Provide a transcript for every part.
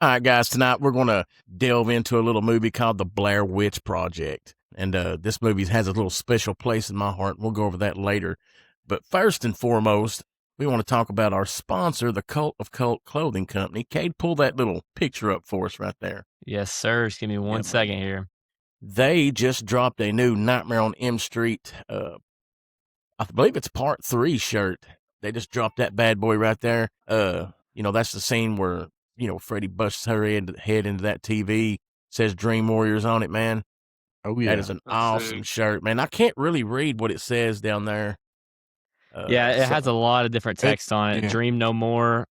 All right, guys, tonight we're going to delve into a little movie called The Blair Witch Project. And this movie has a little special place in my heart. We'll go over that later. But first and foremost, we want to talk about our sponsor, the Cult of Cult Clothing Company. Cade, pull that little picture up for us right there. Yes, sir. Just give me one second here. They just dropped a new Nightmare on M Street, I believe it's part 3 shirt. They just dropped that bad boy right there. That's the scene where, Freddy busts her head into that TV, says Dream Warriors on it, man. Oh, yeah. That is an awesome shirt, man. I can't really read what it says down there. It has a lot of different text on it. Yeah. Dream no more,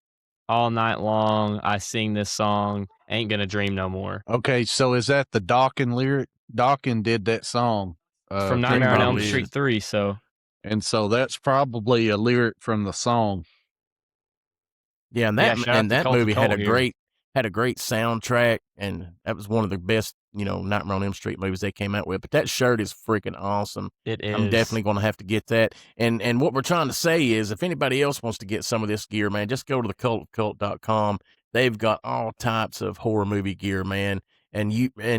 all night long. I sing this song, ain't gonna dream no more. Okay, so is that the Dawkins lyric? Dawkins did that song. From Nightmare on Elm Street 3, so. And so that's probably a lyric from the song. Yeah, and that movie had a great soundtrack, and that was one of the best, Nightmare on Elm Street movies they came out with. But that shirt is freaking awesome. It is. I'm definitely going to have to get that. And what we're trying to say is, if anybody else wants to get some of this gear, man, just go to thecultofcult.com. They've got all types of horror movie gear, man. And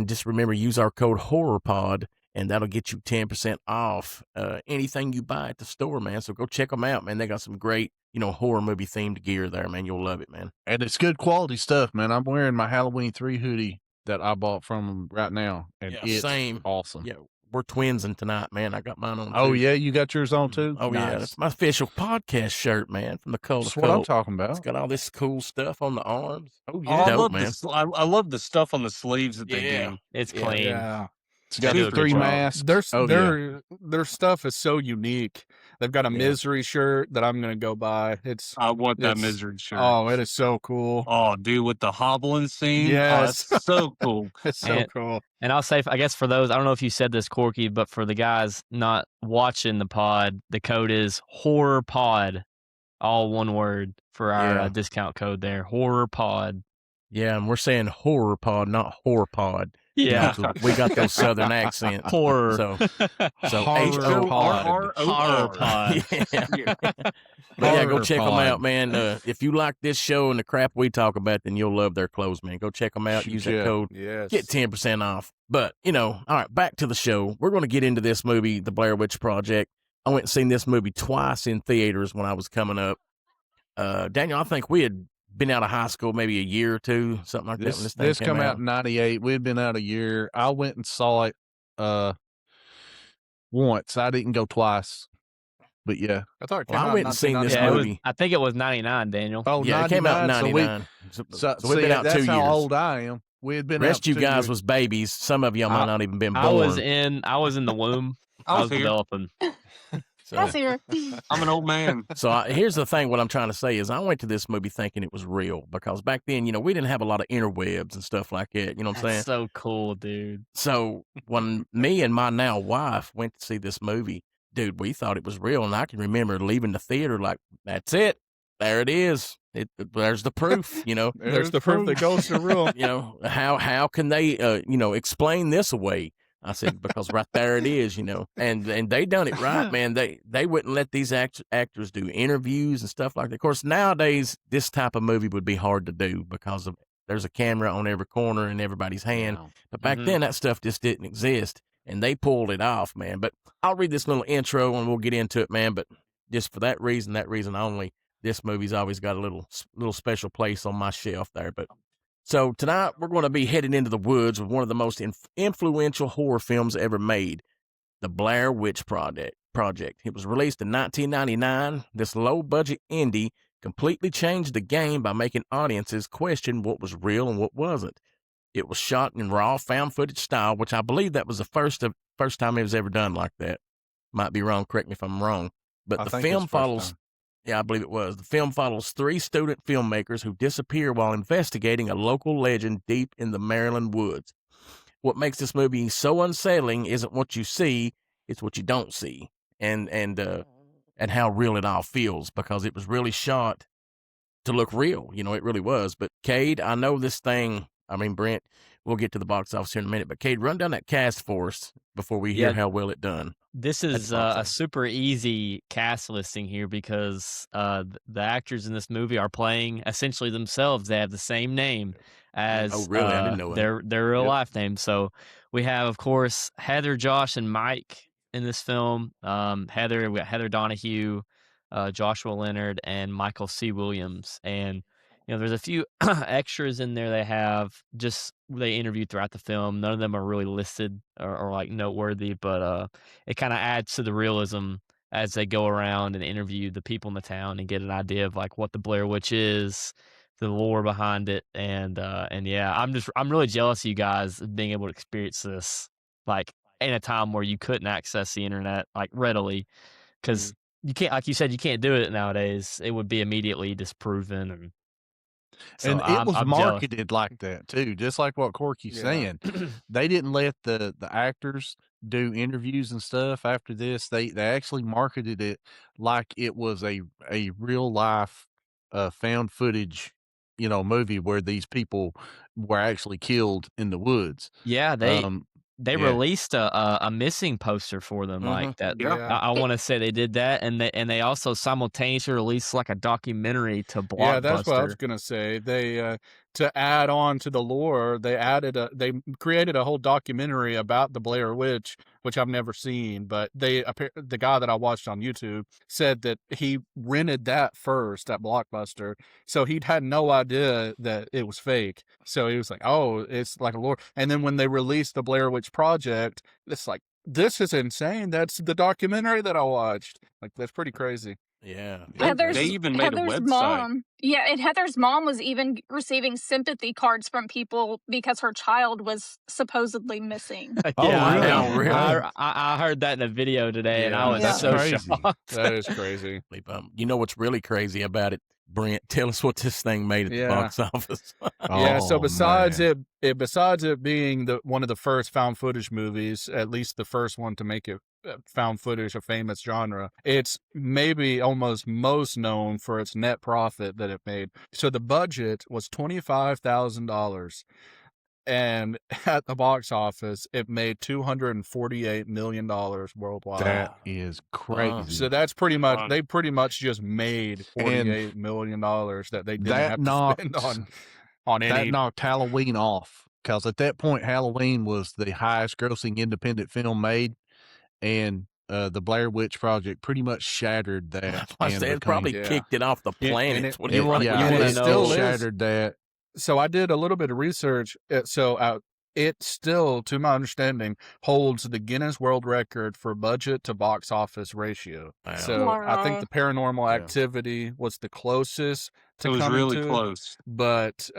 just remember, use our code HorrorPod, and that'll get you 10% off anything you buy at the store, man. So go check them out, man. They got some great, horror movie themed gear there, man. You'll love it, man. And it's good quality stuff, man. I'm wearing my Halloween 3 hoodie that I bought from them right now, and it's awesome. Yeah, we're twinsing tonight, man. I got mine on. Oh, yeah, you got yours on too? Oh, nice. Yeah, that's my official podcast shirt, man, from the Cult of Cult. That's what I'm talking about. It's got all this cool stuff on the arms. Oh, yeah. Dope, man. I love the stuff on the sleeves that they do. It's clean. Yeah. It's got 3 masks. Their stuff is so unique. They've got a Misery shirt that I'm going to go buy. I want that Misery shirt. Oh, it is so cool. Oh, dude, with the hobbling scene. Yes. Oh, that's so cool. It's so cool. And I'll say, I guess for those, I don't know if you said this, Corky, but for the guys not watching the pod, the code is HorrorPod, all one word for our discount code there, HorrorPod. Yeah, and we're saying HorrorPod, not HorrorPod. Yeah, we got those Southern accents. Horror. So HorrorPod. HorrorPod. But yeah, go check them out, man. If you like this show and the crap we talk about, then you'll love their clothes, man. Go check them out. Use that code. Yes. Get 10% off. But, all right, back to the show. We're going to get into this movie, The Blair Witch Project. I went and seen this movie twice in theaters when I was coming up. Daniel, I think we had been out of high school maybe a year or two, something like that. When this came out in 98. We'd been out a year. I went and saw it once. I didn't go twice. But yeah. I thought I went and seen this movie. I think it was 99, Daniel. Oh, yeah, it came out in 99. So we've been out 2 years. That's how old I am. We had been Rest out you 2 guys years. was babies. Some of y'all might not even been born. I was in the womb. I was developing. I'm an old man. So here's the thing. What I'm trying to say is I went to this movie thinking it was real because back then, we didn't have a lot of interwebs and stuff like that. You know what I'm saying? That's so cool, dude. So when me and my now wife went to see this movie, dude, we thought it was real. And I can remember leaving the theater like, that's it. There it is. There's the proof, There's the proof that ghosts are real. How can they, explain this away? I said, because right there it is, and they done it right, man. They wouldn't let these actors do interviews and stuff like that. Of course, nowadays, this type of movie would be hard to do because there's a camera on every corner in everybody's hand. Wow. But back then, that stuff just didn't exist, and they pulled it off, man. But I'll read this little intro, and we'll get into it, man. But just for that reason only, this movie's always got a little special place on my shelf there. But so tonight we're going to be heading into the woods with one of the most influential horror films ever made, The Blair Witch Project. It was released in 1999. This low-budget indie completely changed the game by making audiences question what was real and what wasn't. It was shot in raw found footage style, which I believe that was the first time it was ever done like that. Might be wrong. Correct me if I'm wrong. But the film follows. Yeah, I believe it was. The film follows 3 student filmmakers who disappear while investigating a local legend deep in the Maryland woods. What makes this movie so unsettling isn't what you see, it's what you don't see. And how real it all feels, because it was really shot to look real. It really was. But Cade, I know this thing, Brent, we'll get to the box office here in a minute. But Cade, run down that cast for us before we hear how well it done. This is a super easy cast listing here because the actors in this movie are playing essentially themselves. They have the same name as I didn't know their real life name. So we have, of course, Heather, Josh, and Mike in this film. Heather, we got Heather Donahue, Joshua Leonard, and Michael C. Williams. And there's a few extras in there they interviewed throughout the film. None of them are really listed or like noteworthy, but it kind of adds to the realism as they go around and interview the people in the town and get an idea of like what the Blair Witch is, the lore behind it, and yeah, I'm really jealous of you guys being able to experience this like in a time where you couldn't access the internet like readily, because you can't, like you said, you can't do it nowadays. It would be immediately disproven, and so it was I'm marketed jealous. like that too, just like what Corky's saying. They didn't let the actors do interviews and stuff after this. They actually marketed it like it was a real life found footage, movie where these people were actually killed in the woods. Yeah, they released a missing poster for them like that. I want to say they did that, and they also simultaneously released like a documentary to Blockbuster. Yeah, that's what I was gonna say. They to add on to the lore, they created a whole documentary about the Blair Witch, which I've never seen, but the guy that I watched on YouTube said that he rented that first at Blockbuster, so he'd had no idea that it was fake. So he was like, "Oh, it's like a lore." And then when they released the Blair Witch Project, it's like, this is insane. That's the documentary that I watched. Like, that's pretty crazy. Yeah. They even made a website. Mom. Yeah, and Heather's mom was even receiving sympathy cards from people because her child was supposedly missing. Yeah, really? I heard that in a video today, and I was so shocked. That is crazy. You know what's really crazy about it, Brent? Tell us what this thing made at the box office. So besides it being one of the first found footage movies, at least the first one to make it found footage a famous genre, it's maybe almost most known for its net profit that it made. So the budget was $25,000, and at the box office it made $248 million worldwide. That is crazy. So that's pretty much, they pretty much just made $48 million that they didn't have to spend on any. That knocked Halloween off, because at that point Halloween was the highest grossing independent film made, and the Blair Witch Project pretty much shattered that. It probably kicked it off the planet. It still shattered that. So I did a little bit of research. It still, to my understanding, holds the Guinness World Record for budget to box office ratio. Wow. So I think the Paranormal Activity was the closest to coming to. It was really close. But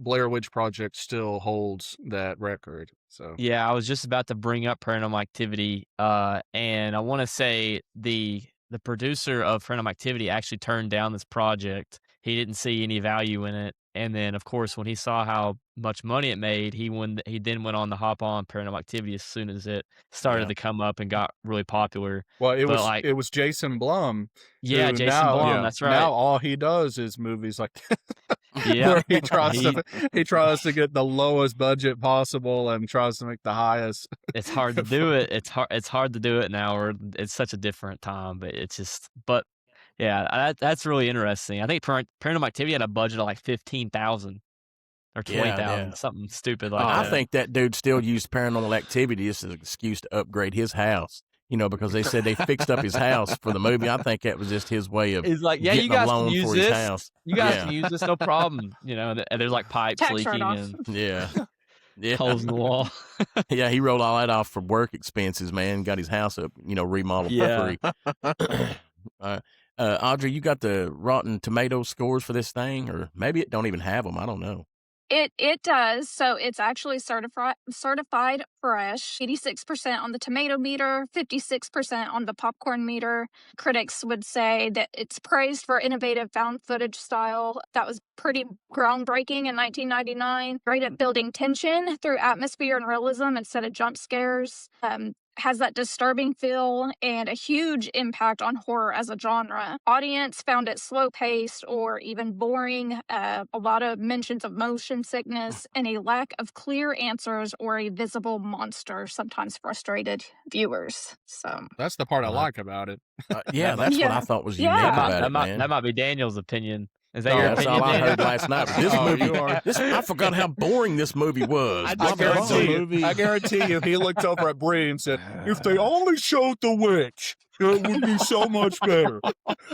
Blair Witch Project still holds that record. So yeah, I was just about to bring up Paranormal Activity, and I want to say the producer of Paranormal Activity actually turned down this project. He didn't see any value in it. And then, of course, when he saw how much money it made, he then went on to hop on Paranormal Activity as soon as it started to come up and got really popular. Well, it was Jason Blum. Yeah, Jason Blum. That's right. Now all he does is movies like where he tries to get the lowest budget possible and tries to make the highest. It's hard to do it. It's hard to do it now, or it's such a different time. But yeah, that's really interesting. I think Paranormal Activity had a budget of like 15,000 or 20,000, something stupid like that. I think that dude still used Paranormal Activity as an excuse to upgrade his house. Because they said they fixed up his house for the movie. I think that was just his way of He's like, yeah, getting you guys a loan can use for this. his house. You guys can use this, no problem. And there's like pipes leaking and holes in the wall. Yeah, he wrote all that off for work expenses, man. Got his house up, remodeled for free. Audrey, you got the Rotten Tomatoes scores for this thing, or maybe it don't even have them. I don't know. It does. So it's actually certified fresh. 86% on the tomato meter, 56% on the popcorn meter. Critics would say that it's praised for innovative found footage style that was pretty groundbreaking in 1999. Great at building tension through atmosphere and realism instead of jump scares. has that disturbing feel and a huge impact on horror as a genre. Audience found it slow paced or even boring, a lot of mentions of motion sickness, and a lack of clear answers or a visible monster sometimes frustrated viewers. So that's the part I like about it. Yeah, that's what I thought was unique about it, man. That might be Daniel's opinion. Is that No, your that's opinion? all I Daniel? heard last night. But this movie, I forgot how boring this movie was. I guarantee you, he looked over at Bree and said, "If they only showed the witch, it would be so much better."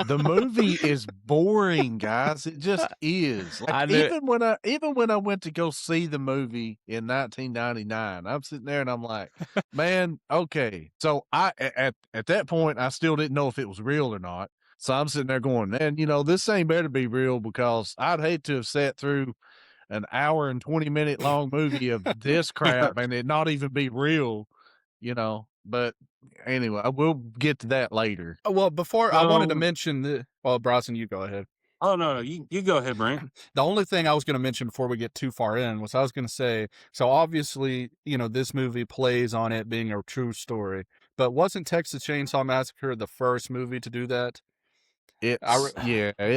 The movie is boring, guys. It just is. Like, even when I went to go see the movie in 1999, I'm sitting there and I'm like, man, okay. So I at that point I still didn't know if it was real or not. So I'm sitting there going, man, this ain't better be real, because I'd hate to have sat through an hour and 20-minute long movie of this crap and it not even be real, But anyway, we'll get to that later. Well, before I wanted to mention Bryson, you go ahead. Oh, no, you go ahead, Brent. The only thing I was going to mention before we get too far in was I was going to say, so obviously, this movie plays on it being a true story, but wasn't Texas Chainsaw Massacre the first movie to do that? It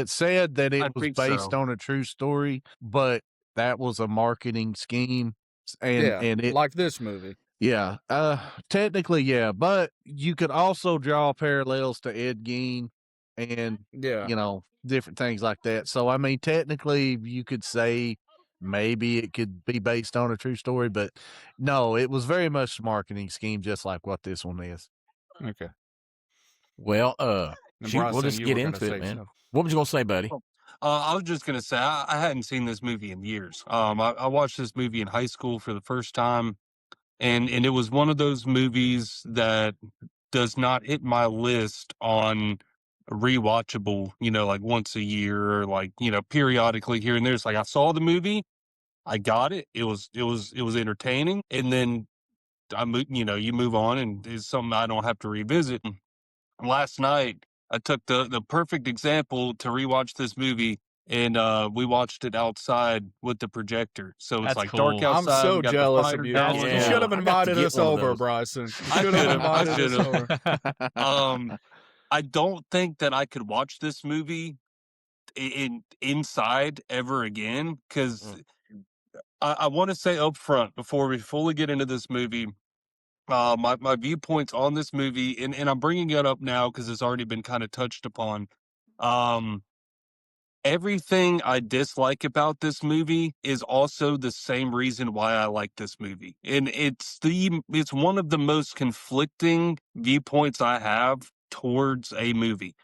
said that it was based on a true story, but that was a marketing scheme. And it, like this movie. Yeah. Technically, yeah. But you could also draw parallels to Ed Gein and, different things like that. So, I mean, technically, you could say maybe it could be based on a true story, but no, it was very much a marketing scheme, just like what this one is. Okay. Well, we'll just get into it, man. What was you going to say, buddy? I was just going to say, I hadn't seen this movie in years. I watched this movie in high school for the first time. And it was one of those movies that does not hit my list on rewatchable, like once a year or like, periodically here and there. It's like I saw the movie, I got it. It was entertaining. And then you move on and it's something I don't have to revisit. Last night I took the perfect example to rewatch this movie. And we watched it outside with the projector. So it's dark outside. I'm so jealous of you. You should have invited us over, Bryson. I should have. I don't think that I could watch this movie inside ever again, because I want to say up front before we fully get into this movie, my viewpoints on this movie, and I'm bringing it up now because it's already been kind of touched upon. Everything I dislike about this movie is also the same reason why I like this movie. And it's one of the most conflicting viewpoints I have towards a movie,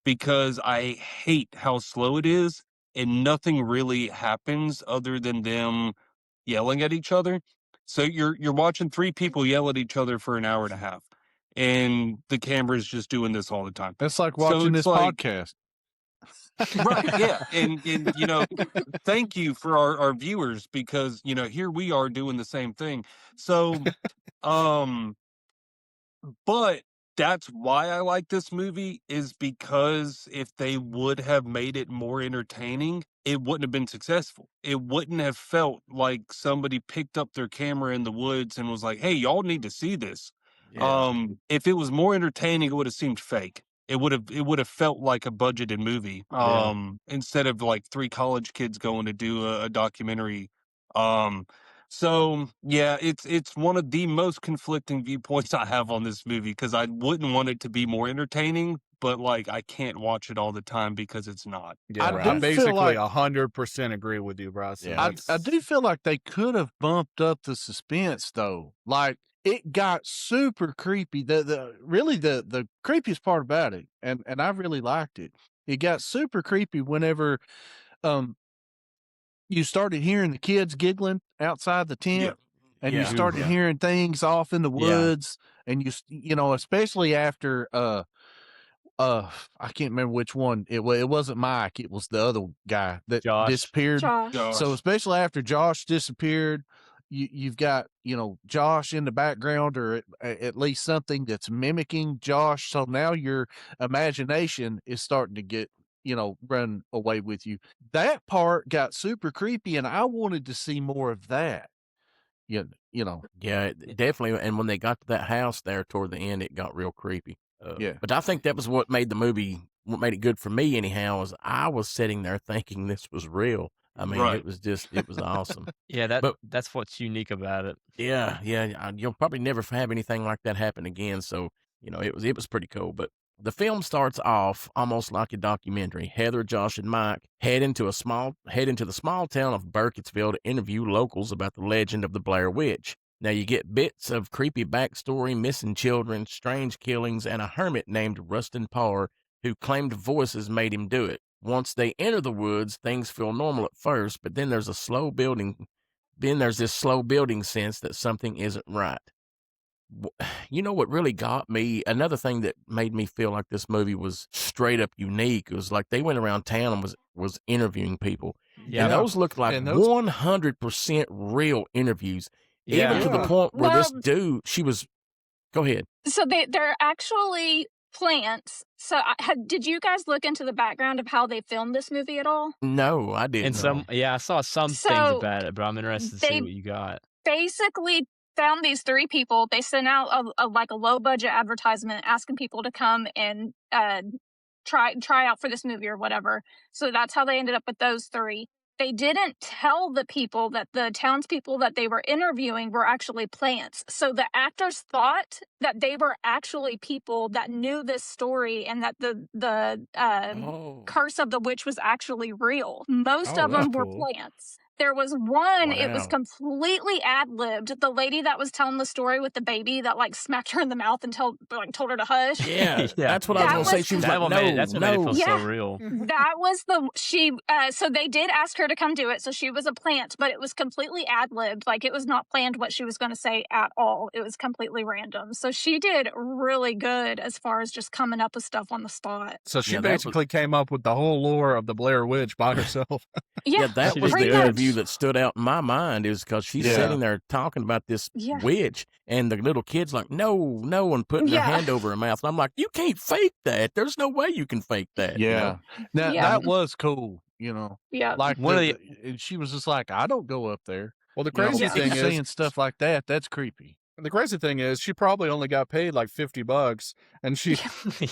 because I hate how slow it is and nothing really happens other than them yelling at each other. So you're watching three people yell at each other for an hour and a half, and the camera's just doing this all the time. That's like watching this podcast. Right, yeah. And thank you for our viewers, because, here we are doing the same thing. So, but that's why I like this movie, is because if they would have made it more entertaining, it wouldn't have been successful. It wouldn't have felt like somebody picked up their camera in the woods and was like, hey, y'all need to see this. Yeah. If it was more entertaining, it would have seemed fake. It would have felt like a budgeted movie, instead of like three college kids going to do a documentary. So yeah, it's one of the most conflicting viewpoints I have on this movie, because I wouldn't want it to be more entertaining, but like I can't watch it all the time because it's not. Yeah, I basically 100% agree with you, Bryce. Yeah, I do feel like they could have bumped up the suspense though. Like, it got super creepy. The creepiest part about it, and I really liked it. It got super creepy whenever you started hearing the kids giggling outside the tent, and you started hearing things off in the woods, and especially after I can't remember which one it wasn't Mike, it was the other guy that disappeared. Josh. So especially after Josh disappeared, you've got, Josh in the background, or at least something that's mimicking Josh. So now your imagination is starting to get, run away with you. That part got super creepy, and I wanted to see more of that. Yeah, definitely. And when they got to that house there toward the end, it got real creepy. Yeah. But I think that was what made the movie, what made it good for me anyhow, is I was sitting there thinking this was real. I mean, Right. it was awesome. Yeah, But that's what's unique about it. yeah, you'll probably never have anything like that happen again. So, it was pretty cool. But the film starts off almost like a documentary. Heather, Josh, and Mike head into the small town of Burkittsville to interview locals about the legend of the Blair Witch. Now you get bits of creepy backstory, missing children, strange killings, and a hermit named Rustin Parr who claimed voices made him do it. Once they enter the woods, things feel normal at first, but then there's this slow building sense that something isn't right. You know what really got me? Another thing that made me feel like this movie was straight up unique was like they went around town and was interviewing people. Yeah. And those looked like And those- 100% real interviews. Yeah. Even to the Yeah. point where this Well- dude, go ahead. So they're actually plants. So did you guys look into the background of how they filmed this movie at all? No, I didn't. And I saw some things So, about it, but I'm interested to see they- what you got. Basically found these 3 people. They sent out a low budget advertisement asking people to come and try out for this movie or whatever. So that's how they ended up with those 3. They didn't tell the people that the townspeople that they were interviewing were actually plants. So the actors thought that they were actually people that knew this story and that the Oh. curse of the witch was actually real. Most Oh, of them that's were cool. plants. There was one, it was Wow. completely ad-libbed. The lady that was telling the story with the baby that smacked her in the mouth and told her to hush. Yeah, Yeah. that's what I was That going to say. was- She was That's like, what made it feel Yeah. so real. That was so they did ask her to come do it. So she was a plant, but it was completely ad-libbed. Like it was not planned what she was going to say at all. It was completely random. So she did really good as far as just coming up with stuff on the spot. So she Yeah, that was- basically came up with the whole lore of the Blair Witch by herself. Yeah, that She was did the good. interview that stood out in my mind is because she's Yeah. sitting there talking about this Yeah. witch, and the little kid's like, no, and putting her Yeah. hand over her mouth. And I'm like, you can't fake that. There's no way you can fake that. you know? Now Yeah. that was cool, Yeah. Like One of and she was just like, I don't go up there. Well, the You know, crazy Yeah. thing is, saying stuff like that, that's creepy. the crazy thing is, she probably only got paid like $50, and she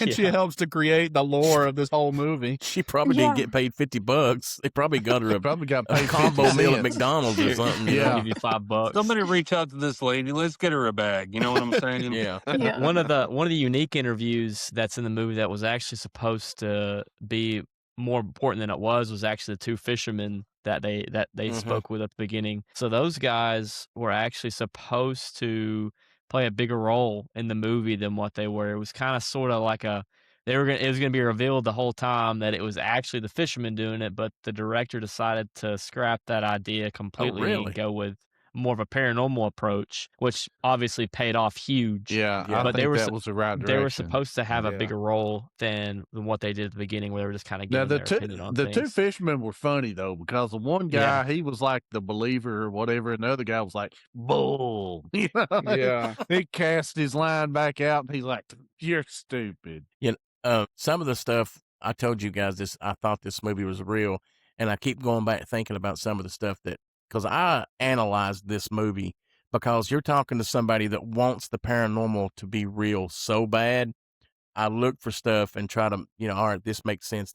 and she Yeah. helps to create the lore of this whole movie. She probably Yeah. didn't get paid $50. They probably got her They a, probably got a paid combo 50 meal at cents. McDonald's or something. you know? Yeah. Give you $5. Somebody reach out to this lady. Let's get her a bag. You know what I'm saying? Yeah. Yeah. One of the unique interviews that's in the movie that was actually supposed to be more important than it was actually the 2 fishermen that they Mhm. spoke with at the beginning. So those guys were actually supposed to play a bigger role in the movie than what they were. It was kind of sort of like it was going to be revealed the whole time that it was actually the fishermen doing it, but the director decided to scrap that idea completely really? and go with more of a paranormal approach, which obviously paid off huge. Yeah, Yeah. I But think they were that su- was the right direction. They were supposed to have a Yeah. bigger role than what they did at the beginning, where they were just kind of Now giving the their opinion on two things. fishermen were funny though, because the one guy he was like the believer or whatever, and the other guy was like bull. You know? Yeah. He cast his line back out, and he's like, "You're stupid." Some of the stuff I told you guys this, I thought this movie was real, and I keep going back thinking about some of the stuff because I analyzed this movie because you're talking to somebody that wants the paranormal to be real so bad. I look for stuff and try to, all right, this makes sense.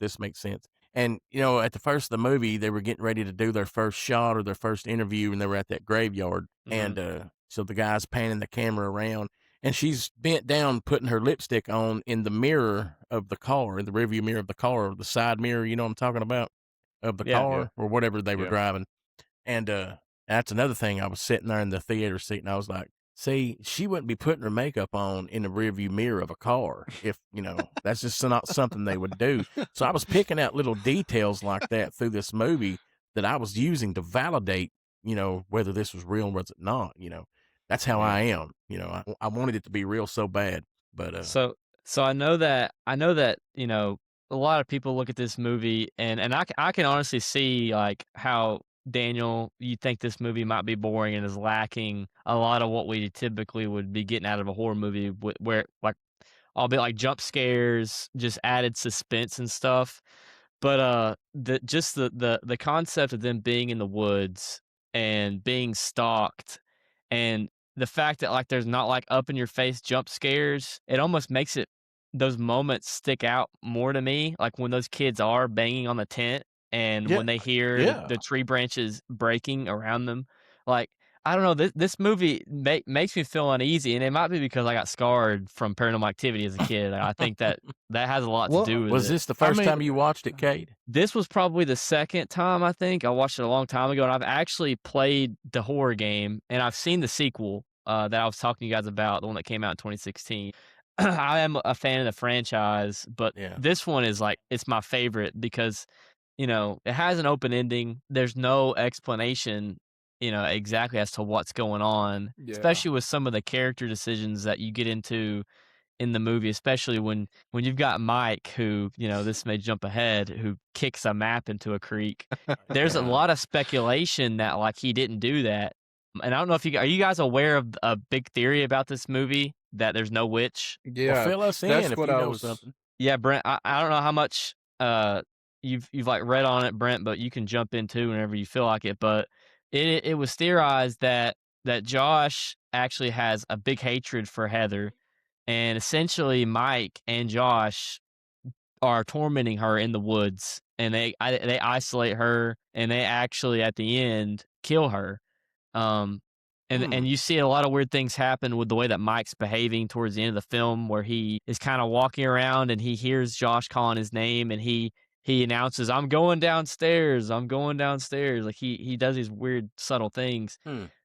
And, at the first of the movie, they were getting ready to do their first shot or their first interview, and they were at that graveyard. And so the guy's panning the camera around, and she's bent down putting her lipstick on in the mirror of the car, in the rearview mirror of the car, or the side mirror, you know what I'm talking about, of the Yeah. car or whatever they were Yeah. driving. And that's another thing. I was sitting there in the theater seat, and I was like, see, she wouldn't be putting her makeup on in the rearview mirror of a car if, that's just not something they would do. So I was picking out little details like that through this movie that I was using to validate, whether this was real or was it not, That's how I am. I wanted it to be real so bad. But So I know that a lot of people look at this movie and I can honestly see like how Daniel, you think this movie might be boring and is lacking a lot of what we typically would be getting out of a horror movie, where like albeit like jump scares, just added suspense and stuff. But the concept of them being in the woods and being stalked And the fact that like there's not like up in your face jump scares, it almost makes those moments stick out more to me. Like when those kids are banging on the tent and Yeah, when they hear yeah. the tree branches breaking around them, like I don't know, this movie makes me feel uneasy, and it might be because I got scarred from Paranormal Activity as a kid. I think that has a lot to do with Was it. this the first time you watched it, Cade? This was probably the second time, I think. I watched it a long time ago, and I've actually played the horror game, and I've seen the sequel that I was talking to you guys about, the one that came out in 2016. I am a fan of the franchise, but this one is like, it's my favorite because, it has an open ending. There's no explanation, exactly as to what's going on, especially with some of the character decisions that you get into in the movie, especially when you've got Mike, who, this may jump ahead, who kicks a map into a creek. There's a lot of speculation that like he didn't do that. And I don't know if are you guys aware of a big theory about this movie that there's no witch? Yeah, well, fill us in that's if what you I know was. something. Yeah, Brent, I don't know how much you've like read on it, Brent, but you can jump in too whenever you feel like it. But it was theorized that Josh actually has a big hatred for Heather, and essentially Mike and Josh are tormenting her in the woods, and they isolate her, and they actually at the end kill her. And you see a lot of weird things happen with the way that Mike's behaving towards the end of the film, where he is kind of walking around and he hears Josh calling his name, and he announces, "I'm going downstairs. I'm going downstairs." Like he does these weird subtle things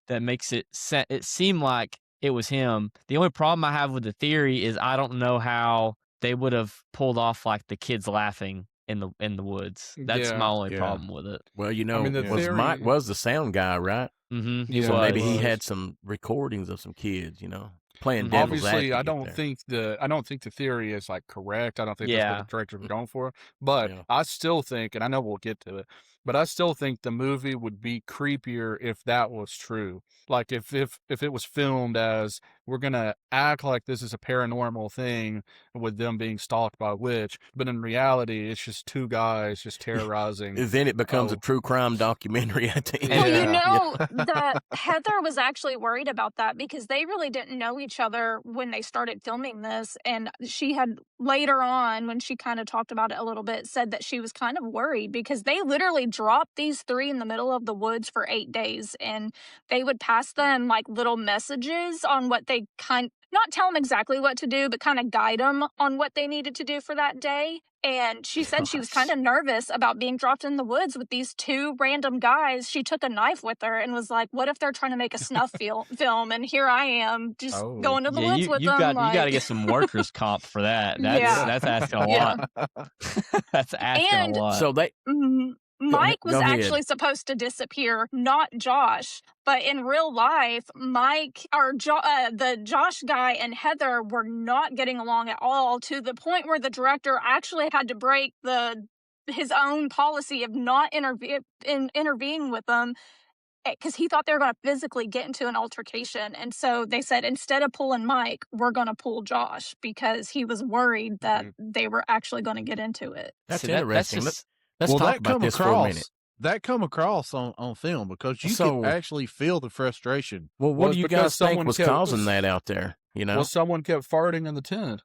that makes it seem like it was him. The only problem I have with the theory is I don't know how they would have pulled off like the kids laughing in the woods. That's my only problem with it. Well, Mike was the sound guy, right? Mm-hmm. Yeah, So maybe he was. had some recordings of some kids, playing devil's Obviously, advocate. I don't think the theory is like correct. I don't think that's what the directors were going for. But I still think, and I know we'll get to it, but I still think the movie would be creepier if that was true. Like if it was filmed as we're gonna act like this is a paranormal thing with them being stalked by a witch, but in reality, it's just two guys just terrorizing. Then it becomes a true crime documentary at the end. Well, that Heather was actually worried about that because they really didn't know each other when they started filming this, and she had later on, when she kind of talked about it a little bit, said that she was kind of worried because they literally dropped these three in the middle of the woods for 8 days, and they would pass them like little messages on what they not tell them exactly what to do, but kind of guide them on what they needed to do for that day. And she said she was kind of nervous about being dropped in the woods with these two random guys. She took a knife with her and was like, what if they're trying to make a snuff film? And here I am just going to the woods with them. You got to get some workers' comp for that. That's asking a lot. That's asking a lot. So Mike was actually supposed to disappear, not Josh. But in real life, Mike, or the Josh guy and Heather were not getting along at all, to the point where the director actually had to break his own policy of not intervening with them, because he thought they were going to physically get into an altercation. And so they said, instead of pulling Mike, we're going to pull Josh, because he was worried that they were actually going to get into it. That's interesting. Let's talk about this for a minute. That come across on film because you can actually feel the frustration. Well, what do you guys think was causing that out there? Well, someone kept farting in the tent.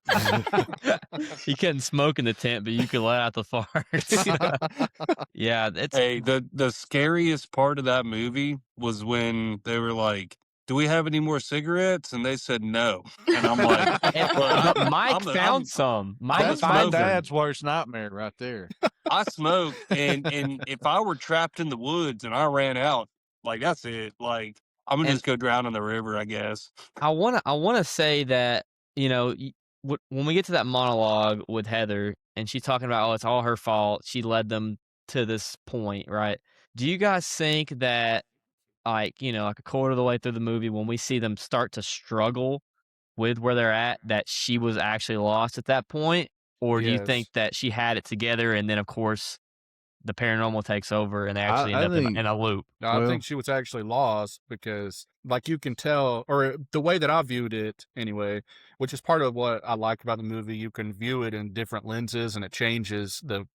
You couldn't smoke in the tent, but you could let out the farts. Yeah, Hey, the scariest part of that movie was when they were like, "Do we have any more cigarettes?" And they said no. And I'm like, Mike found some. That's my dad's worst nightmare right there. I smoke, and if I were trapped in the woods and I ran out, like that's it. Like I'm gonna just go drown in the river, I guess. I wanna say that when we get to that monologue with Heather and she's talking about, it's all her fault, she led them to this point, right? Do you guys think that like a quarter of the way through the movie, when we see them start to struggle with where they're at, that she was actually lost at that point? Or do you think that she had it together and then, of course, the paranormal takes over and they actually end up in a loop? No, I think she was actually lost because like you can tell, or the way that I viewed it anyway, which is part of what I like about the movie. You can view it in different lenses, and it changes the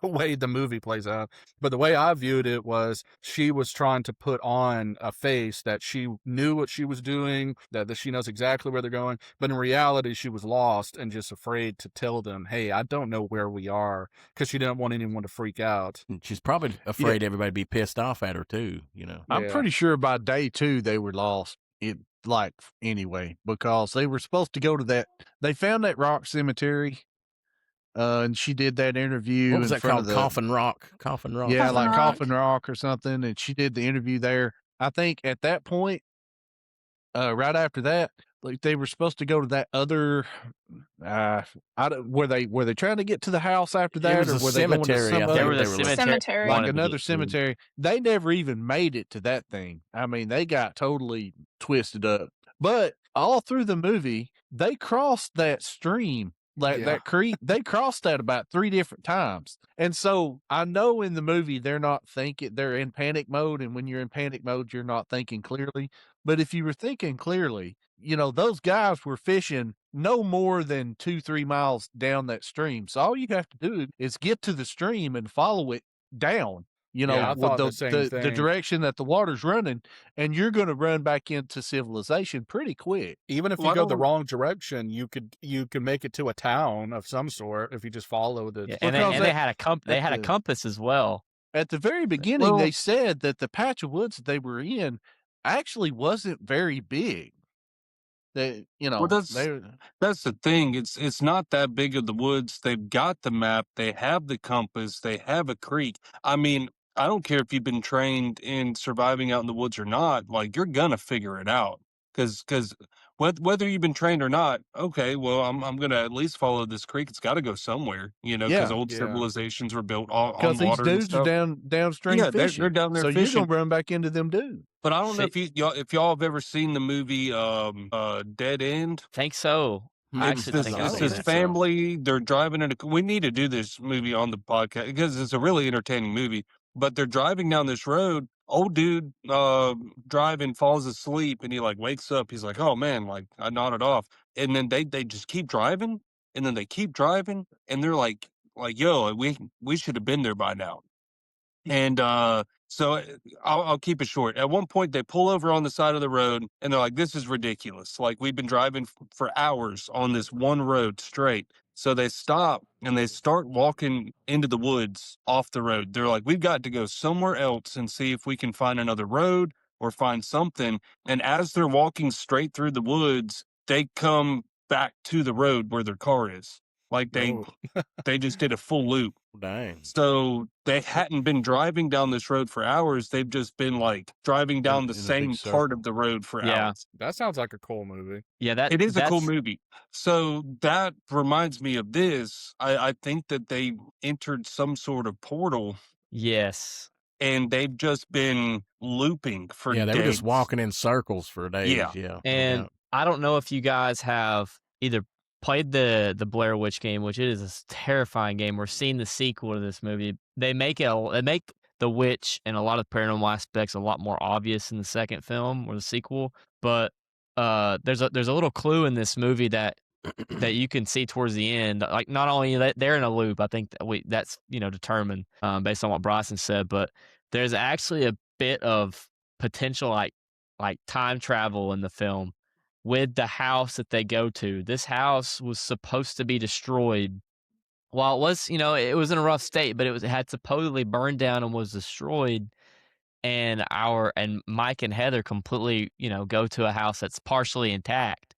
way the movie plays out. But the way I viewed it was she was trying to put on a face that she knew what she was doing, that she knows exactly where they're going. But in reality, she was lost and just afraid to tell them, hey, I don't know where we are, because she didn't want anyone to freak out. And she's probably afraid everybody to be pissed off at her too, you know. I'm pretty sure by day 2 they were lost. Anyway, because they were supposed to go to that. They found that rock cemetery, and she did that interview. What was that called? Coffin Rock. Coffin Yeah, like Rock. Coffin Rock or something. And she did the interview there. I think at that point, right after that, like they were supposed to go to that other. Were they trying to get to the house after that, It was or a were they going to cemetery, some I other? think There was they a were like- Cemetery. Like wanted to another get to. cemetery. They never even made it to that thing. I mean, they got totally twisted up. But all through the movie, they crossed that stream, that creek. They crossed that about 3 different times. And so I know in the movie they're not thinking, they're in panic mode. And when you're in panic mode, you're not thinking clearly. But if you were thinking clearly, you know, those guys were fishing no more than 2-3 miles down that stream. So all you have to do is get to the stream and follow it down, you know, I thought the same the thing. direction that the water's running, and you're going to run back into civilization pretty quick. Even if you go the wrong direction, you could make it to a town of some sort if you just follow the. Yeah, and they had a compass as well. At the very beginning, they said that the patch of woods that they were in actually wasn't very big. They, you know, Well, that's the thing. It's not that big of the woods. They've got the map. They have the compass. They have a creek. I mean, I don't care if you've been trained in surviving out in the woods or not. Like, you're gonna figure it out. Because whether you've been trained or not, okay, well, I'm gonna at least follow this creek. It's got to go somewhere, you know, because old civilizations were built on because these water and dudes are stuff. downstream Yeah, fishing. they're down there so fishing. you're gonna run back into them dudes. But I don't know if y'all have ever seen the movie Dead End. Think so. It's this family. They're driving in we need to do this movie on the podcast because it's a really entertaining movie. But they're driving down this road. Old dude driving falls asleep and he like wakes up. He's like, oh man, like I nodded off. And then they just keep driving and then they keep driving and they're like yo, we should have been there by now. And so I'll keep it short. At one point, they pull over on the side of the road, and they're like, "This is ridiculous! Like we've been driving for hours on this one road straight." So they stop and they start walking into the woods off the road. They're like, "We've got to go somewhere else and see if we can find another road or find something." And as they're walking straight through the woods, they come back to the road where their car is. Like they just did a full loop. Dang. So they hadn't been driving down this road for hours. They've just been like driving down the same part of the road for hours. That sounds like a cool movie. Yeah, it is a cool movie. So that reminds me of this. I think that they entered some sort of portal. Yes. And they've just been looping for days. Yeah, they were just walking in circles for days. Yeah. And I don't know if you guys have either played the Blair Witch game, which is a terrifying game, or seen the sequel to this movie. They make the witch and a lot of paranormal aspects a lot more obvious in the second film or the sequel. But there's a little clue in this movie that you can see towards the end. Like not only that they're in a loop, I think that's determined based on what Bryson said, but there's actually a bit of potential like time travel in the film. With the house that they go to, this house was supposed to be destroyed. While it was, it was in a rough state, but it had supposedly burned down and was destroyed. And Mike and Heather completely, go to a house that's partially intact,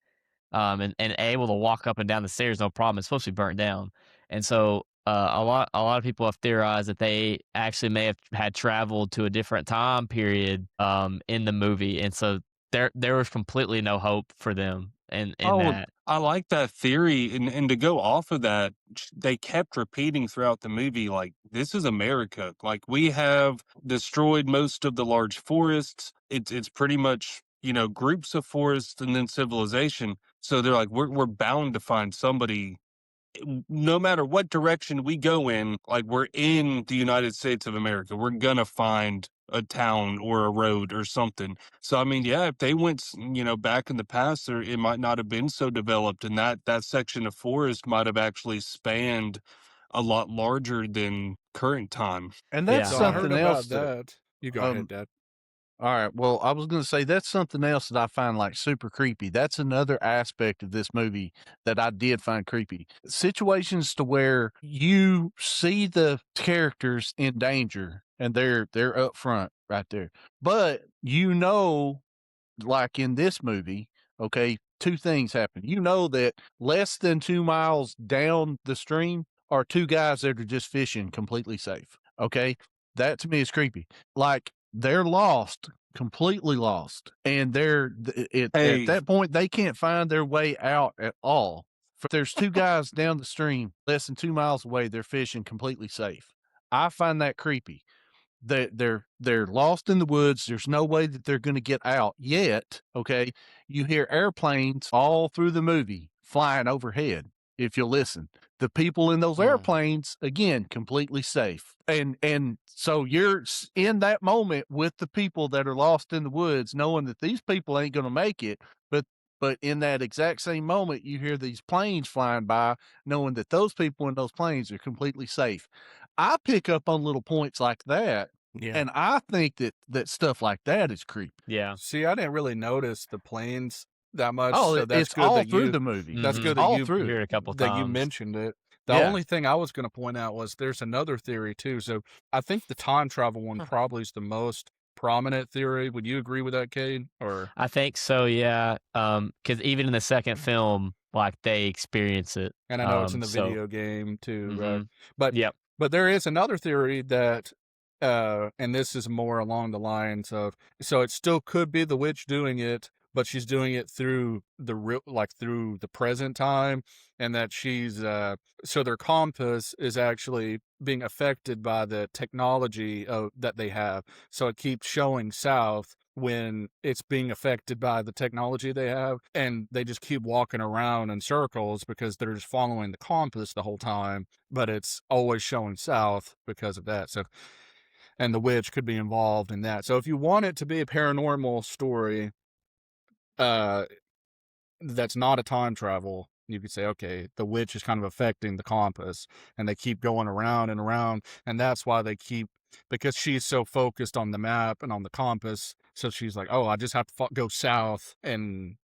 and able to walk up and down the stairs, no problem. It's supposed to be burnt down, and so a lot of people have theorized that they actually may have had traveled to a different time period in the movie, and so. There was completely no hope for them in that. I like that theory. And to go off of that, they kept repeating throughout the movie, like, this is America. Like, we have destroyed most of the large forests. It's pretty much, groups of forests and then civilization. So they're like, we're bound to find somebody. No matter what direction we go in, like we're in the United States of America, we're gonna find a town or a road or something. So I mean, yeah, if they went, back in the past, it might not have been so developed, and that section of forest might have actually spanned a lot larger than current time. And that's So I heard something about else that. You go ahead, Dad. All right. Well, I was going to say that's something else that I find like super creepy. That's another aspect of this movie that I did find creepy. Situations to where you see the characters in danger and they're up front right there. But like in this movie, okay, two things happen. You know that less than 2 miles down the stream are two guys that are just fishing completely safe. Okay. That to me is creepy. Like they're lost, completely lost. And at Hey, that point, they can't find their way out at all. There's two guys down the stream, less than 2 miles away. They're fishing completely safe. I find that creepy. They're lost in the woods. There's no way that they're going to get out yet. Okay, you hear airplanes all through the movie flying overhead. If you listen, the people in those airplanes again completely safe, and so you're in that moment with the people that are lost in the woods, knowing that these people ain't going to make it. But in that exact same moment, you hear these planes flying by, knowing that those people in those planes are completely safe. I pick up on little points like that, and I think that stuff like that is creepy. Yeah. See, I didn't really notice the planes that much. Oh, so that's it's good all that through you. the movie. That's Mhm. good that all you through Hear it. it a couple that you times. mentioned it. The Yeah. only thing I was going to point out was there's another theory too. So I think the time travel one probably is the most prominent theory. Would you agree with that, Cade? Or I think so, yeah. Because even in the second film, like they experience it. and I know it's in the So video game too, right? Mhm. But Yep. but there is another theory that and this is more along the lines of, so it still could be the witch doing it, but she's doing it through the real, like through the present time, and that she's so their compass is actually being affected by the technology that they have, so it keeps showing south when it's being affected by the technology they have, and they just keep walking around in circles because they're just following the compass the whole time, but it's always showing south because of that. So, and the witch could be involved in that. So if you want it to be a paranormal story, that's not a time travel, you could say, okay, the witch is kind of affecting the compass, and they keep going around and around, and that's why they keep, because she's so focused on the map and on the compass, so she's like, oh, I just have to go south,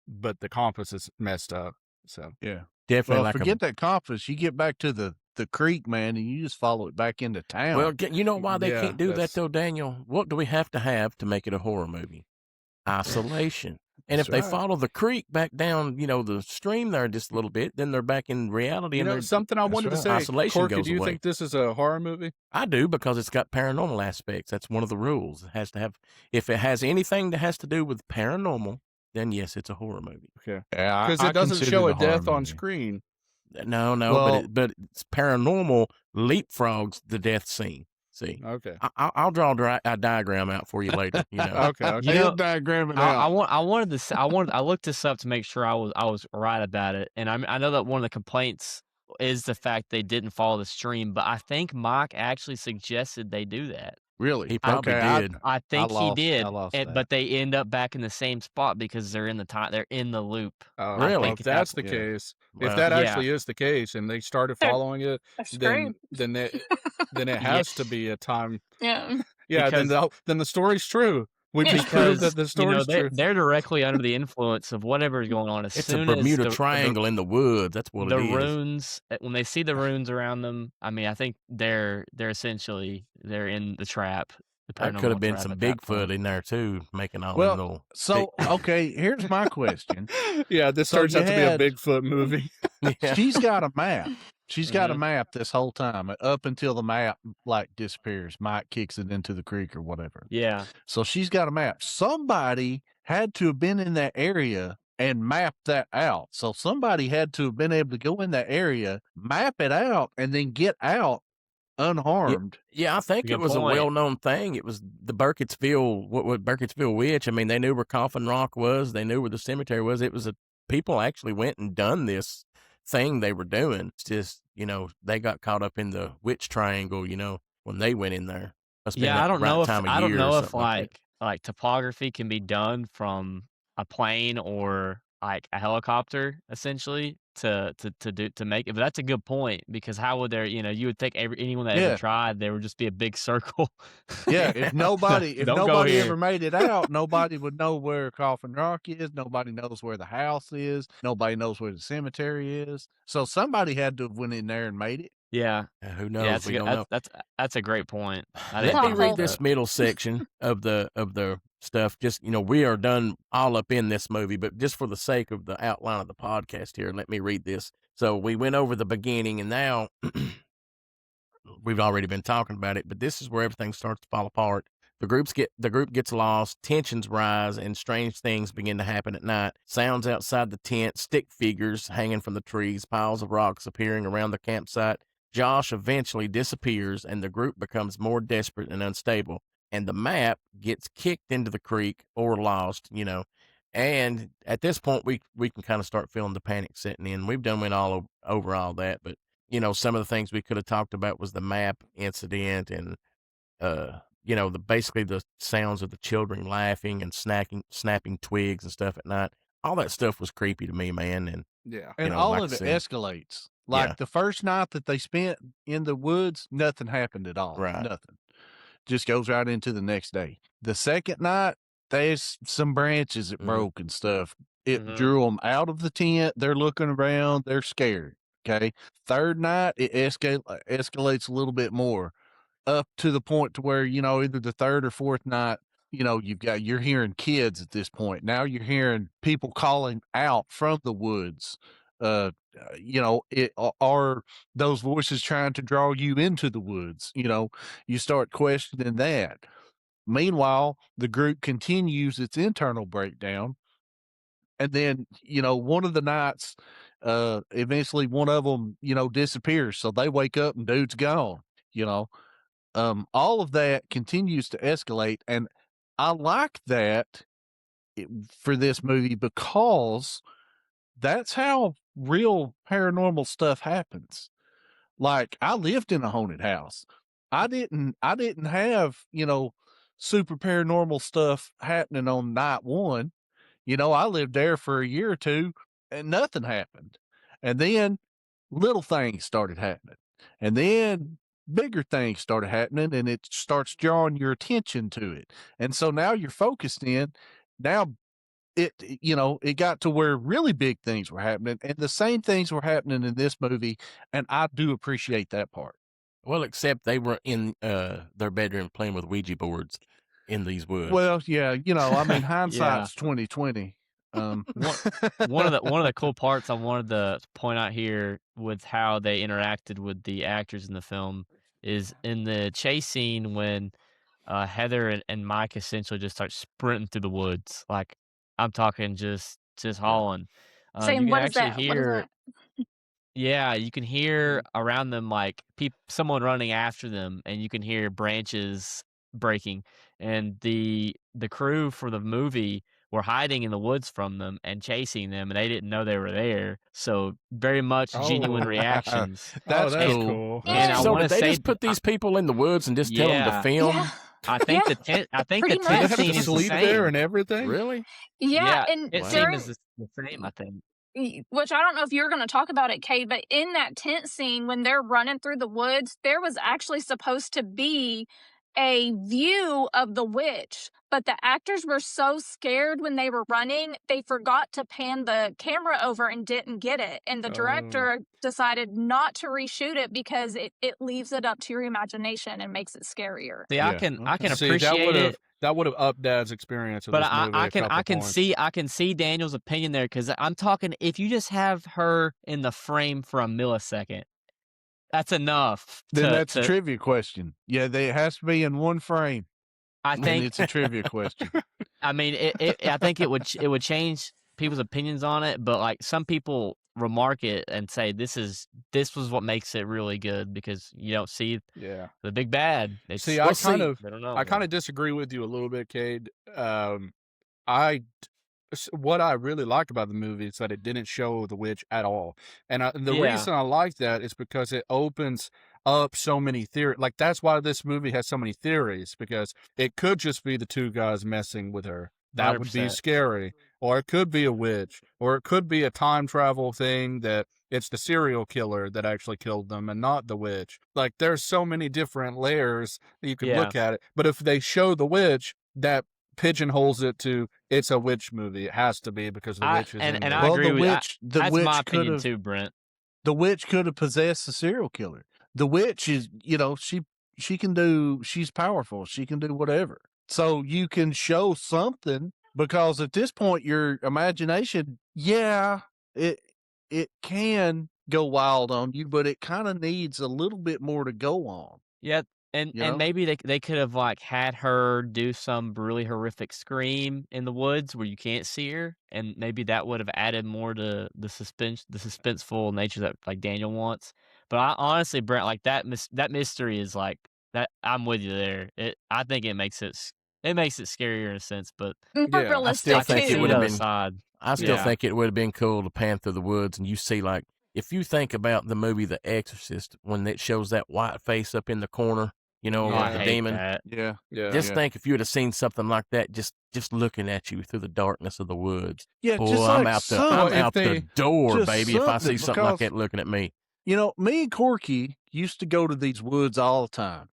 but the compass is messed up. So Yeah. Definitely Well, like forget that compass. You get back to the creek, man, and you just follow it back into town. Well, you know why they Yeah, can't do that that's- though, Daniel? What do we have to make it a horror movie? Isolation. And if That's they right. follow the creek back down, the stream there just a little bit, then they're back in reality. You and know, they're something I That's wanted to right. say, Isolation Corky, goes do you away. think this is a horror movie? I do, because it's got paranormal aspects. That's one of the rules. It has to have, if it has anything that has to do with paranormal, then yes, it's a horror movie. Okay. Yeah, Because I it doesn't consider show it a horror death on movie. No, screen. Well- but it's paranormal leapfrogs the death scene. See, Okay. I'll draw a diagram out for you later. Okay. You know, diagram it I out. wanted to. I looked this up to make sure I was right about it, and I know that one of the complaints is the fact they didn't follow the stream, but I think Mike actually suggested they do that. Really? He probably Okay, did. I think he did, I lost that. but they end up back in the same spot because they're in the loop. Oh, Really? well, think if that's the yeah. case, Well, if that yeah. actually is the case, and they started They're- following it, They're then screwed. then it has to be a time. Yeah. Yeah, Because- then the story's true. We Yeah. just proved Because that the story's true. they're directly under the influence of whatever is going on. As it's a soon Bermuda as Triangle in the woods. That's what the it is. runes, when they see the runes around them, I mean, I think they're essentially they're in the trap. The There could paranormal have been trap some at that Bigfoot point. in there too, making all Well, them little. So, okay, here's my question. Yeah, this So turns you out to had- be a Bigfoot movie. Yeah. She's got a map. She's got a Mhm. map this whole time up until the map like disappears. Mike kicks it into the creek or whatever. Yeah, So she's got a map. Somebody had to have been in that area and map that out. So somebody had to have been able to go in that area, map it out, and then get out unharmed. Yeah, I think Good it was point. a well-known thing. It was the Burkittsville, what Burkittsville Witch. I mean, they knew where Coffin Rock was. They knew where the cemetery was. It was people actually went and done this thing they were doing. It's just, they got caught up in the witch triangle, when they went in there. must have been Yeah, at the right time of I don't year or know if something like that. like topography can be done from a plane or like a helicopter essentially to make it. But that's a good point because how would there, you would think anyone that ever Yeah. tried, there would just be a big circle. Yeah, if nobody Don't go here. ever made it out, nobody would know where Coffin Rock is. Nobody knows where the house is. Nobody knows where the cemetery is. So somebody had to have went in there and made it. Yeah. Who Yeah, knows? that's a We good, don't know. that's a great point. I Let didn't me think read about this that. middle section of the stuff. Just we are done all up in this movie, but just for the sake of the outline of the podcast here, let me read this. So we went over the beginning, and now we've already been talking about it, but this is where everything starts to fall apart. The group gets lost, tensions rise, and strange things begin to happen at night. Sounds outside the tent, stick figures hanging from the trees, piles of rocks appearing around the campsite. Josh eventually disappears, and the group becomes more desperate and unstable. And the map gets kicked into the creek or lost, And at this point, we can kind of start feeling the panic setting in. We've went all over all that, but some of the things we could have talked about was the map incident and, basically the sounds of the children laughing and snapping twigs and stuff at night. All that stuff was creepy to me, man. And, Yeah. And all all like of I it said, escalates. Like the first night that they spent in the woods, nothing happened at all. Right. Nothing. Just goes right into the next day. The second night, there's some branches that broke and stuff. It drew them out of the tent. They're looking around. They're scared. Okay. Third night, it escalates a little bit more, up to the point to where, either the third or fourth night, you're hearing kids at this point. Now you're hearing people calling out from the woods. Are those voices trying to draw you into the woods? You start questioning that. Meanwhile, the group continues its internal breakdown. And then, one of the nights, eventually one of them, disappears. So they wake up and dude's gone, all of that continues to escalate. And I like that for this movie because that's how real paranormal stuff happens. Like I lived in a haunted house. I didn't have, super paranormal stuff happening on night one. I lived there for a year or two and nothing happened. And then little things started happening. And then bigger things started happening and it starts drawing your attention to it. And so now you're focused in. Now it got to where really big things were happening and the same things were happening in this movie. And I do appreciate that part. Well, except they were in their bedroom playing with Ouija boards in these woods. Well, yeah, hindsight's 2020. One of the cool parts I wanted to point out here with how they interacted with the actors in the film is in the chase scene when Heather and Mike essentially just start sprinting through the woods. Like I'm talking just hauling. You Saying, can what is actually that? What is hear. that? Yeah, you can hear around them like someone running after them, and you can hear branches breaking. And the crew for the movie were hiding in the woods from them and chasing them, and they didn't know they were there. So very much genuine reactions. That's that's cool. cool. And I So want did to they say, just put these people in the woods and just tell them to yeah, film? Yeah. I think Yeah, the tent. I think pretty the much. They tent have scene to is the sleep there same. and everything. Really? Yeah, and Tent scene during is the same. I think. which I don't know if you're going to talk about it, Kate, but in that tent scene when they're running through the woods, there was actually supposed to be a view of the witch, but the actors were so scared when they were running, they forgot to pan the camera over and didn't get it. And the director decided not to reshoot it because it leaves it up to your imagination and makes it scarier. See, Yeah, I can okay. See, appreciate it. that would have upped Dad's experience of But this movie a couple I can points. see Daniel's opinion there because I'm talking. If you just have her in the frame for a millisecond, that's enough. Then that's a trivia question. Yeah, it has to be in one frame. I And think it's a trivia question. I mean, I think it would change people's opinions on it. But like some people remark it and say this was what makes it really good because you don't see Yeah. the big bad. It's, See, Well, I see, don't know. I kind of disagree with you a little bit, Cade. What I really liked about the movie is that it didn't show the witch at all, and the Yeah. reason I like that is because it opens up so many theories. Like, that's why this movie has so many theories, because it could just be the two guys messing with her. That would be 100%. scary. Or it could be a witch. Or it could be a time travel thing that it's the serial killer that actually killed them and not the witch. Like, there's so many different layers that you could look at it. But if they show the witch, that pigeonholes it to it's a witch movie. It has to be, because the witch is in and there. I agree with the that's witch my could opinion have too, Brent. the witch could have possessed the serial killer. The witch is, she can do, she's powerful. She can do whatever. So you can show something, because at this point, your imagination, it can go wild on you, but it kind of needs a little bit more to go on. Yeah, and maybe they could have like had her do some really horrific scream in the woods where you can't see her, and maybe that would have added more to the suspenseful nature that like Daniel wants. But I honestly, Brent, like that mystery is like that. I'm with you there. I think it makes it scarier in a sense, but More Yeah, I I still realistic think see it too. would the have other been. side. I still Yeah. think it would have been cool to pan through the woods and you see, like, if you think about the movie The Exorcist, when it shows that white face up in the corner, Oh, I like the hate demon. that. Yeah. Yeah. Just think if you would have seen something like that, just looking at you through the darkness of the woods. Yeah, Boy, just I'm like out the something. I'm If out the they- door, just baby. If I something, see something like because- that looking at me. Me and Corky used to go to these woods all the time.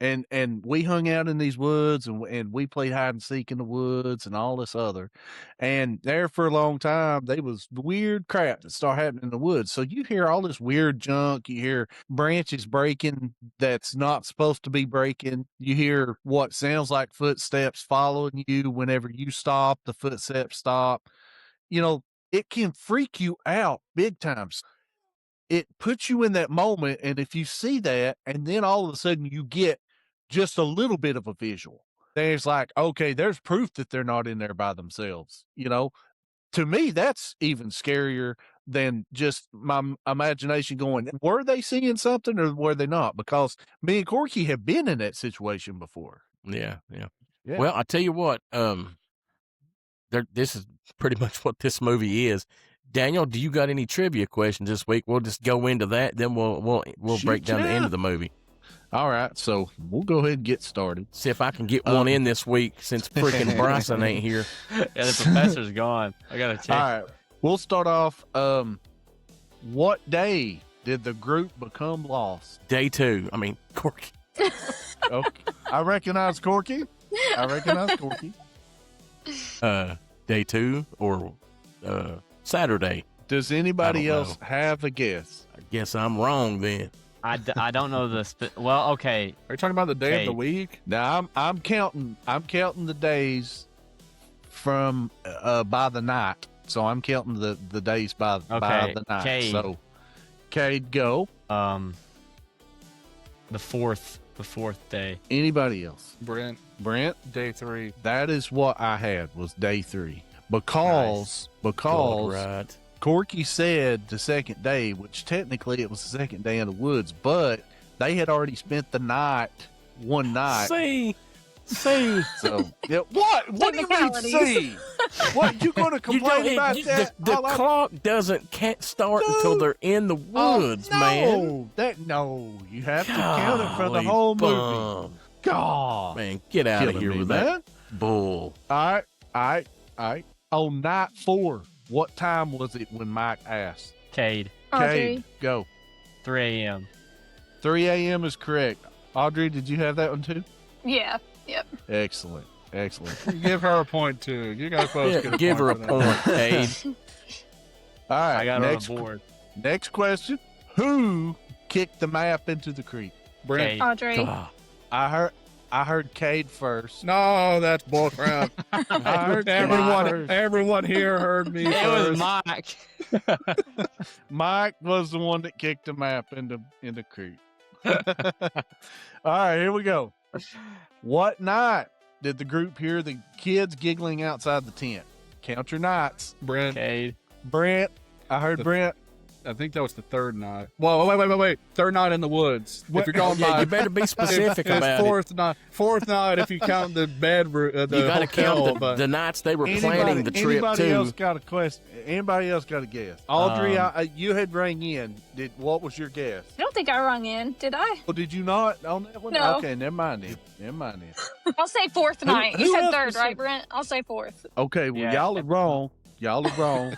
And we hung out in these woods, and we played hide and seek in the woods and all this other. And there for a long time, there was weird crap that started happening in the woods. So you hear all this weird junk. You hear branches breaking that's not supposed to be breaking. You hear what sounds like footsteps following you whenever you stop, the footsteps stop. It can freak you out big time. It puts you in that moment, and if you see that, and then all of a sudden you get just a little bit of a visual, there's like, okay, there's proof that they're not in there by themselves. To me, that's even scarier than just my imagination going, were they seeing something or were they not? Because me and Corky have been in that situation before. Yeah. Yeah. Well, I tell you what, this is pretty much what this movie is. Daniel, do you got any trivia questions this week? We'll just go into that, then we'll break down the end of the movie. All right, so we'll go ahead and get started. See if I can get one in this week since freaking Bryson ain't here. Yeah, the professor's gone. I gotta check. All right, we'll start off. What day did the group become lost? Day 2. I mean, Corky. Okay. I recognize Corky. Day 2 or Saturday. Does anybody I don't else have a guess? I guess I'm wrong then. I don't know well, okay. Are you talking about the day of the Okay. week? Now I'm counting the days from by the night. So I'm counting the days by the night. Cade. So Cade, go. The fourth day. Anybody else? Brent, Brent? day 3. That is what I had, was day 3. Because God, right. Corky said the second day, which technically it was the second day in the woods, but they had already spent the night, one night. See. So yeah, what do you mean see? What, you going to complain about that? The clock can't start until they're in the woods, man. No, you have to count it for the whole movie. God, Man, get out of killing here me, with man. that bull. All right. On night 4, what time was it when Mike asked? Cade. Audrey. Cade, go. 3 a.m. 3 a.m. is correct. Audrey, did you have that one too? Yeah. Yep. Excellent. Give her a point too. You guys both Yeah, get a give her a point. for that. point, Cade. All right. I got her on next, board. next question. Who kicked the map into the creek? Brent. Cade. Audrey. Ah, I heard Cade first. No, that's bullcrap. I heard Everyone here heard me It first. was Mike. Mike was the one that kicked the map into the creek. All right, here we go. What night did the group hear the kids giggling outside the tent? Count your nights. Brent. Cade. Brent. I heard The- Brent. I think that was the third night. Whoa, wait. Third night in the woods. If you're going by, you better be specific it's about it. Fourth night if you count the bed. The You got to hotel, count but the nights they were planning the trip anybody too. else got a question? Anybody else got a guess? Audrey, you had rang in. What was your guess? I don't think I rung in, did I? Well, did you not on that one? No. Okay, never mind then. I'll say fourth night. You who said else third, was right, Brent? I'll say fourth. Okay, well, Yeah. y'all are wrong.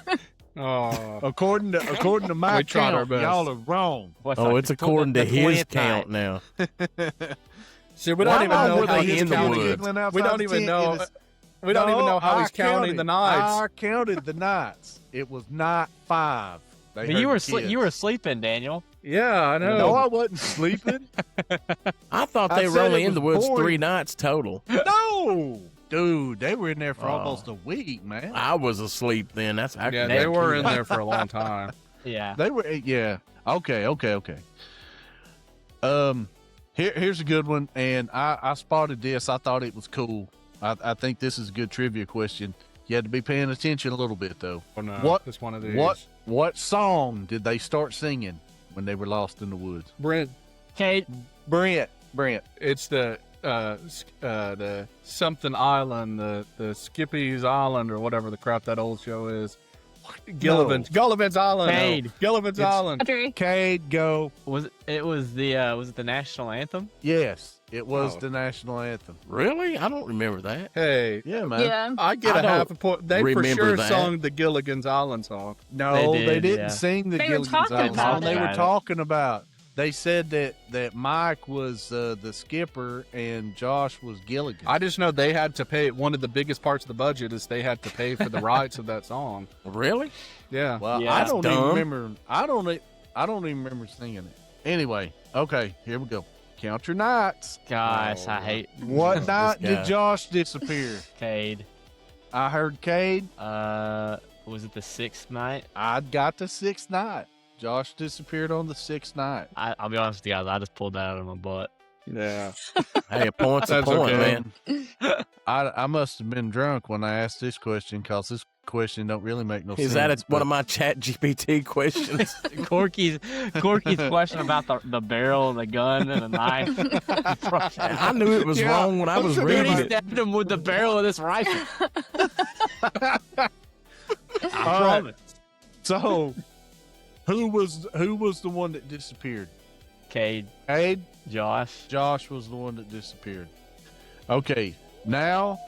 oh, According to my We tried our count, best. y'all are wrong. What's Oh, like it's the according to his 20th count night. now. see, we don't even How long know were how they he's in the counting. woods? We don't even know. We don't even know how he's counting the nights. I counted the nights. It was night 5. But you were sleeping, Daniel. Yeah, I know. No, I wasn't sleeping. I thought I they were said only it in the was woods boring. 3 nights total. No, dude, they were in there for Oh. almost a week, man. I was asleep then. That's actually Yeah, they were in there for a long time. Yeah. They were, yeah. Okay. Here's a good one, and I spotted this. I thought it was cool. I think this is a good trivia question. You had to be paying attention a little bit though. Oh, no, What- it's one of these. What song did they start singing when they were lost in the woods? Brent? Kate, Brent. It's the something island, the Skippy's Island or whatever the crap that old show is. Gullivan's Island. Cade. Gullivan's It's- Island. Audrey. Cade, go. was it the national anthem? Yes, it was Oh. the national anthem. Really? I don't remember that. Hey, Yeah, man. Yeah. I get I a half a don't point. They for remember sure that. sung the Gilligan's Island song. No, They they, did, didn't yeah. sing the They were Gilligan's talking Island about song. They it. were talking about. They said that Mike was the skipper and Josh was Gilligan. I just know they had to pay. One of the biggest parts of the budget is they had to pay for the rights of that song. Really? Yeah. Well, Yeah. I That's don't even dumb. remember. I don't even remember singing it. Anyway, okay, here we go. Count your nights. Gosh, Oh. I hate What night guy. did Josh disappear? Cade. I heard Cade. Was it the 6th night? I got the 6th night. Josh disappeared on the 6th night. I'll be honest with you guys, I just pulled that out of my butt. Yeah. Hey, a point's a That's point, okay. man. I must have been drunk when I asked this question because this question don't really make no sense. Is that one but- of my chat GPT questions? Corky's question about the barrel and the gun and the knife. I knew it was Yeah. wrong when I was Dude, reading he it. stabbed him with the barrel of this rifle. I All right. promise. So, who was the one that disappeared? Cade, Cade. Josh. Josh was the one that disappeared. Okay, now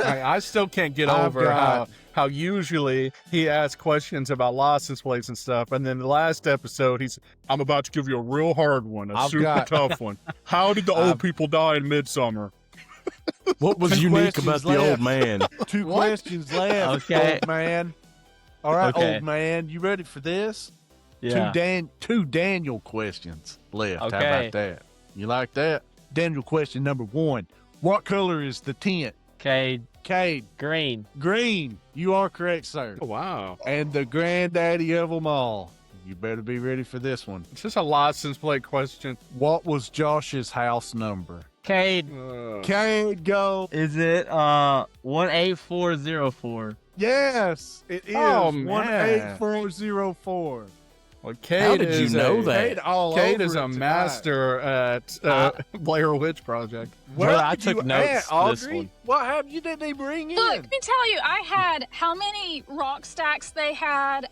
I still can't get I've over got- how usually he asks questions about license plates and stuff, and then the last episode I'm about to give you a real hard one, a I've super got- tough one. How did the old people die in Midsummer? What was Two unique questions about the left. old man? 2 questions left, Okay. old man. All right, Okay. old man, you ready for this? Yeah. Two Daniel questions left. How Okay. about that? You like that? Daniel question number 1. What color is the tent? Cade, Cade, green. green. You are correct, sir. Oh, wow. And the granddaddy of them all. You better be ready for this one. It's just a license plate question. What was Josh's house number? Cade, Cade, go. is it 18404? Yes, it is. Oh, man. 18404. Well, Cade How did you is know a- that? Cade all Cade over is it a tonight. master at Blair Witch Project. Where Bro, I were took you notes at, for this Audrey? one. What happened? You didn't even bring in. Look, let me tell you, I had how many rock stacks they had.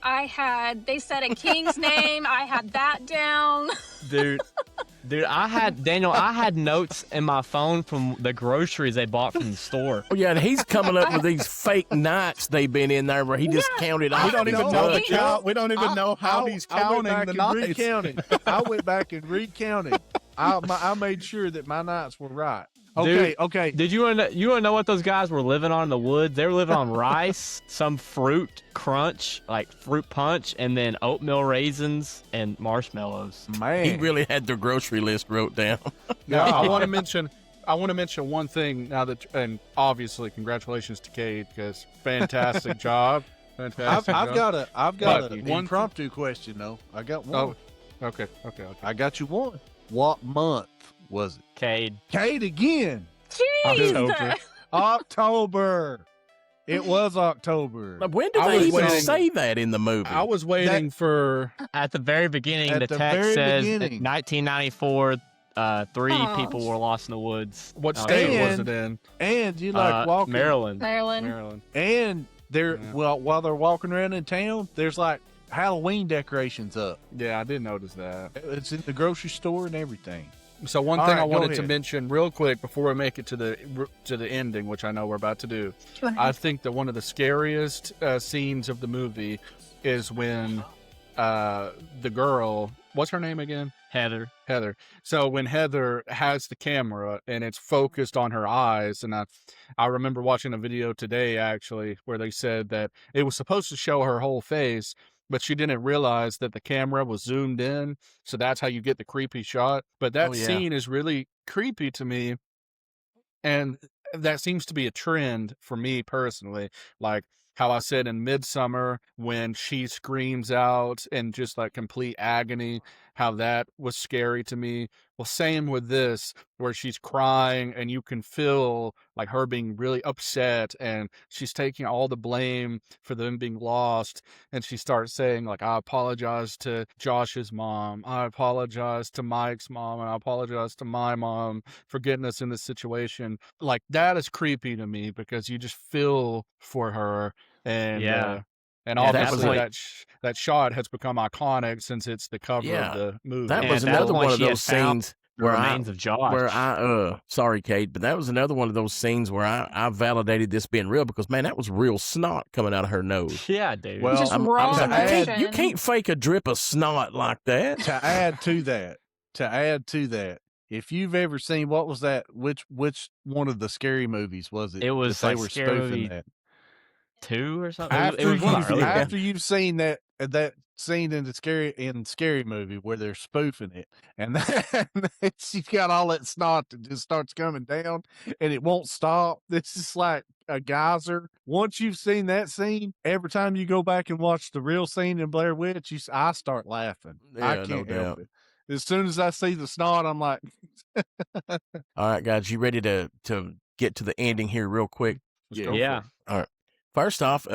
They said a king's name. I had that down. Dude, I had notes in my phone from the groceries they bought from the store. Oh, yeah, and he's coming up with these fake nights they've been in there where he just counted off. We don't his even know the budget. count. We don't even know how he's counting the nights. nights. I went back and recounted. I made sure that my nights were right. Dude, Okay. Did you want to know what those guys were living on in the woods? They were living on rice, some fruit crunch, like fruit punch, and then oatmeal raisins and marshmallows. Man, He really had their grocery list wrote down. Now, I want to mention one thing now that, and obviously, congratulations to Cade because fantastic job. Fantastic. I've job. got But an one- impromptu question though. I got one. Oh, okay. I got you one. What month was it? Cade. Kate again. Jeez. October. October. It was October. When do I they was even waiting- say that in the movie? I was waiting for. At the very beginning, At the the text very says beginning. 1994. 3 Aw. people were lost in the woods. What Oh, state was And- it in? And you like walking Maryland. Maryland. And they're Yeah. while they're walking around in town, there's like Halloween decorations up. Yeah, I did notice that. It's in the grocery store and everything. So one All thing right, I go wanted to ahead. mention real quick before we make it to the ending, which I know we're about to do. I think that one of the scariest scenes of the movie is when the girl, what's her name again? Heather. So when Heather has the camera and it's focused on her eyes, and I remember watching a video today actually where they said that it was supposed to show her whole face, but she didn't realize that the camera was zoomed in, so that's how you get the creepy shot. But that Oh, yeah. scene is really creepy to me, and that seems to be a trend for me personally. Like how I said in Midsummer when she screams out in just like complete agony, how that was scary to me. Well, same with this, where she's crying and you can feel like her being really upset and she's taking all the blame for them being lost. And she starts saying like, I apologize to Josh's mom. I apologize to Mike's mom. And I apologize to my mom for getting us in this situation. Like that is creepy to me because you just feel for her. And Yeah. and Yeah, obviously that that shot has become iconic since it's the cover Yeah, of the movie. That And was at that another point, one of she had those found scenes The where remains of Josh. sorry, Kate, but that was another one of those scenes where I validated this being real because, man, that was real snot coming out of her nose. Yeah, dude. Well, Just I'm raw like, emotion. you can't fake a drip of snot like that. To add to that, if you've ever seen what was that? Which one of the scary movies was it? It was that they like were Scary spoofing Movie that. 2 or something. After it was one of the early ones. after you've seen that scene in the scary movie where they're spoofing it, and then she's got all that snot that just starts coming down, and it won't stop. This is like a geyser. Once you've seen that scene, every time you go back and watch the real scene in Blair Witch, I start laughing. I Yeah, no can't doubt. help it. As soon as I see the snot, I'm like, All right, guys, you ready to get to the ending here real quick? Let's go for Yeah. it. All right. First off,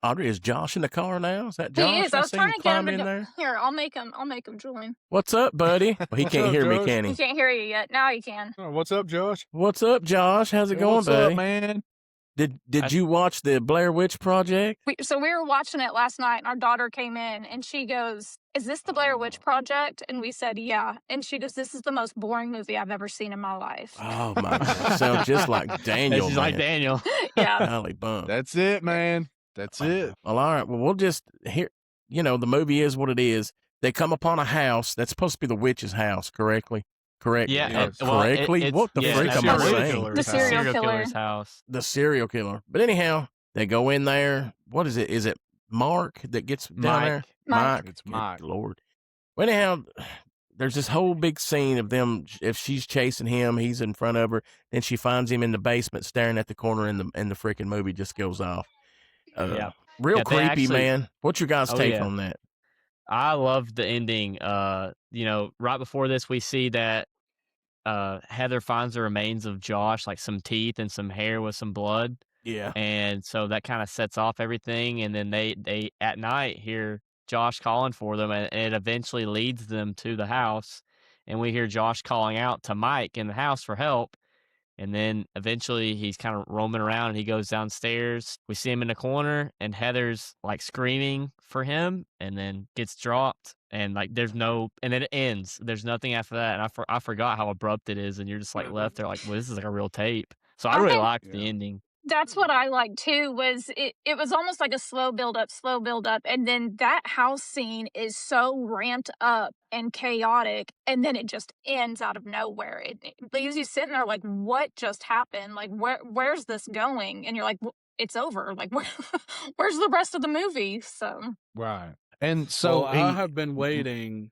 Audrey, is Josh in the car now? Is that Josh? He is. I was see trying him to get him climbing to in there. Here, I'll make him join. What's up, buddy? Well, he What's can't up, hear me, Josh? can He he? can't hear you yet. Now he can. Oh, what's up, Josh? What's up, Josh? How's it "Hey, going, what's buddy? up, man?" Did you watch the Blair Witch Project? So we were watching it last night, and our daughter came in, and she goes, "Is this the Blair Witch Project?" And we said, "Yeah." And she goes, "This is the most boring movie I've ever seen in my life." Oh my God, sounds just like Daniel. She's man. like Daniel. Yeah. Golly bum. That's it, man. That's it. Well, all right. Well, we'll just here. You know, the movie is what it is. They come upon a house that's supposed to be the witch's house, correctly? Correct. Yeah. Yes. Correctly. What the yeah, freak that's am I the serial saying? killer. The serial killer. killer's house. The serial killer. But anyhow, they go in there. What is it? Is it Mark that gets down Mike. there? Mike. It's Good Mike. Lord. Well, anyhow, there's this whole big scene of them. If she's chasing him, he's in front of her. Then she finds him in the basement, staring at the corner, and the freaking movie just goes off. Yeah. Real Yeah, they creepy, actually- man. What's your guys' Oh, take yeah. on that? I love the ending. Right before this, we see that Heather finds the remains of Josh, like some teeth and some hair with some blood. Yeah. And so that kind of sets off everything. And then they at night hear Josh calling for them, and it eventually leads them to the house. And we hear Josh calling out to Mike in the house for help. And then eventually he's kind of roaming around and he goes downstairs. We see him in the corner, and Heather's like screaming for him, and then gets dropped. And like and then it ends. There's nothing after that. And I forgot how abrupt it is. And you're just like left there like, well, this is like a real tape. So I I really think- liked the ending. That's what I liked too. Was it was almost like a slow build up, and then that house scene is so ramped up and chaotic, and then it just ends out of nowhere. It leaves you sitting there like, what just happened? Like, where's this going? And you're like, it's over. Like, where's the rest of the movie? So Right. And so well, I have been waiting.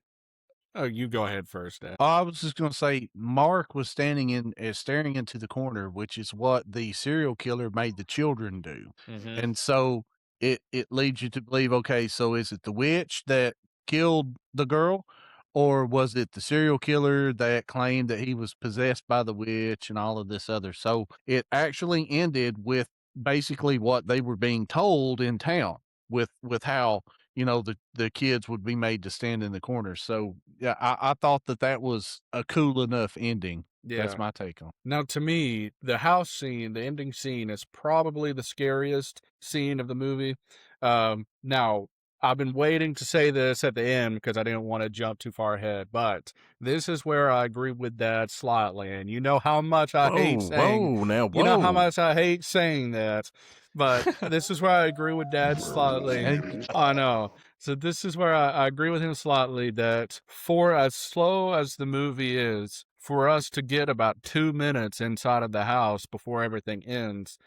Oh, you go ahead first, Dad. I was just going to say, Mark was staring into the corner, which is what the serial killer made the children do. Mhm. And so it leads you to believe, okay, so is it the witch that killed the girl, or was it the serial killer that claimed that he was possessed by the witch and all of this other? So it actually ended with basically what they were being told in town with how, you know, the kids would be made to stand in the corners. So yeah, I thought that was a cool enough ending. That's Yeah. my take on. Now, to me, the house scene, the ending scene, is probably the scariest scene of the movie. Now, I've been waiting to say this at the end because I didn't want to jump too far ahead, but this is where I agree with Dad slightly. And you know how much I hate saying, you know how much I hate saying that, but this is where I agree with Dad slightly. I know. So this is where I agree with him slightly that for as slow as the movie is, for us to get about 2 minutes inside of the house before everything ends,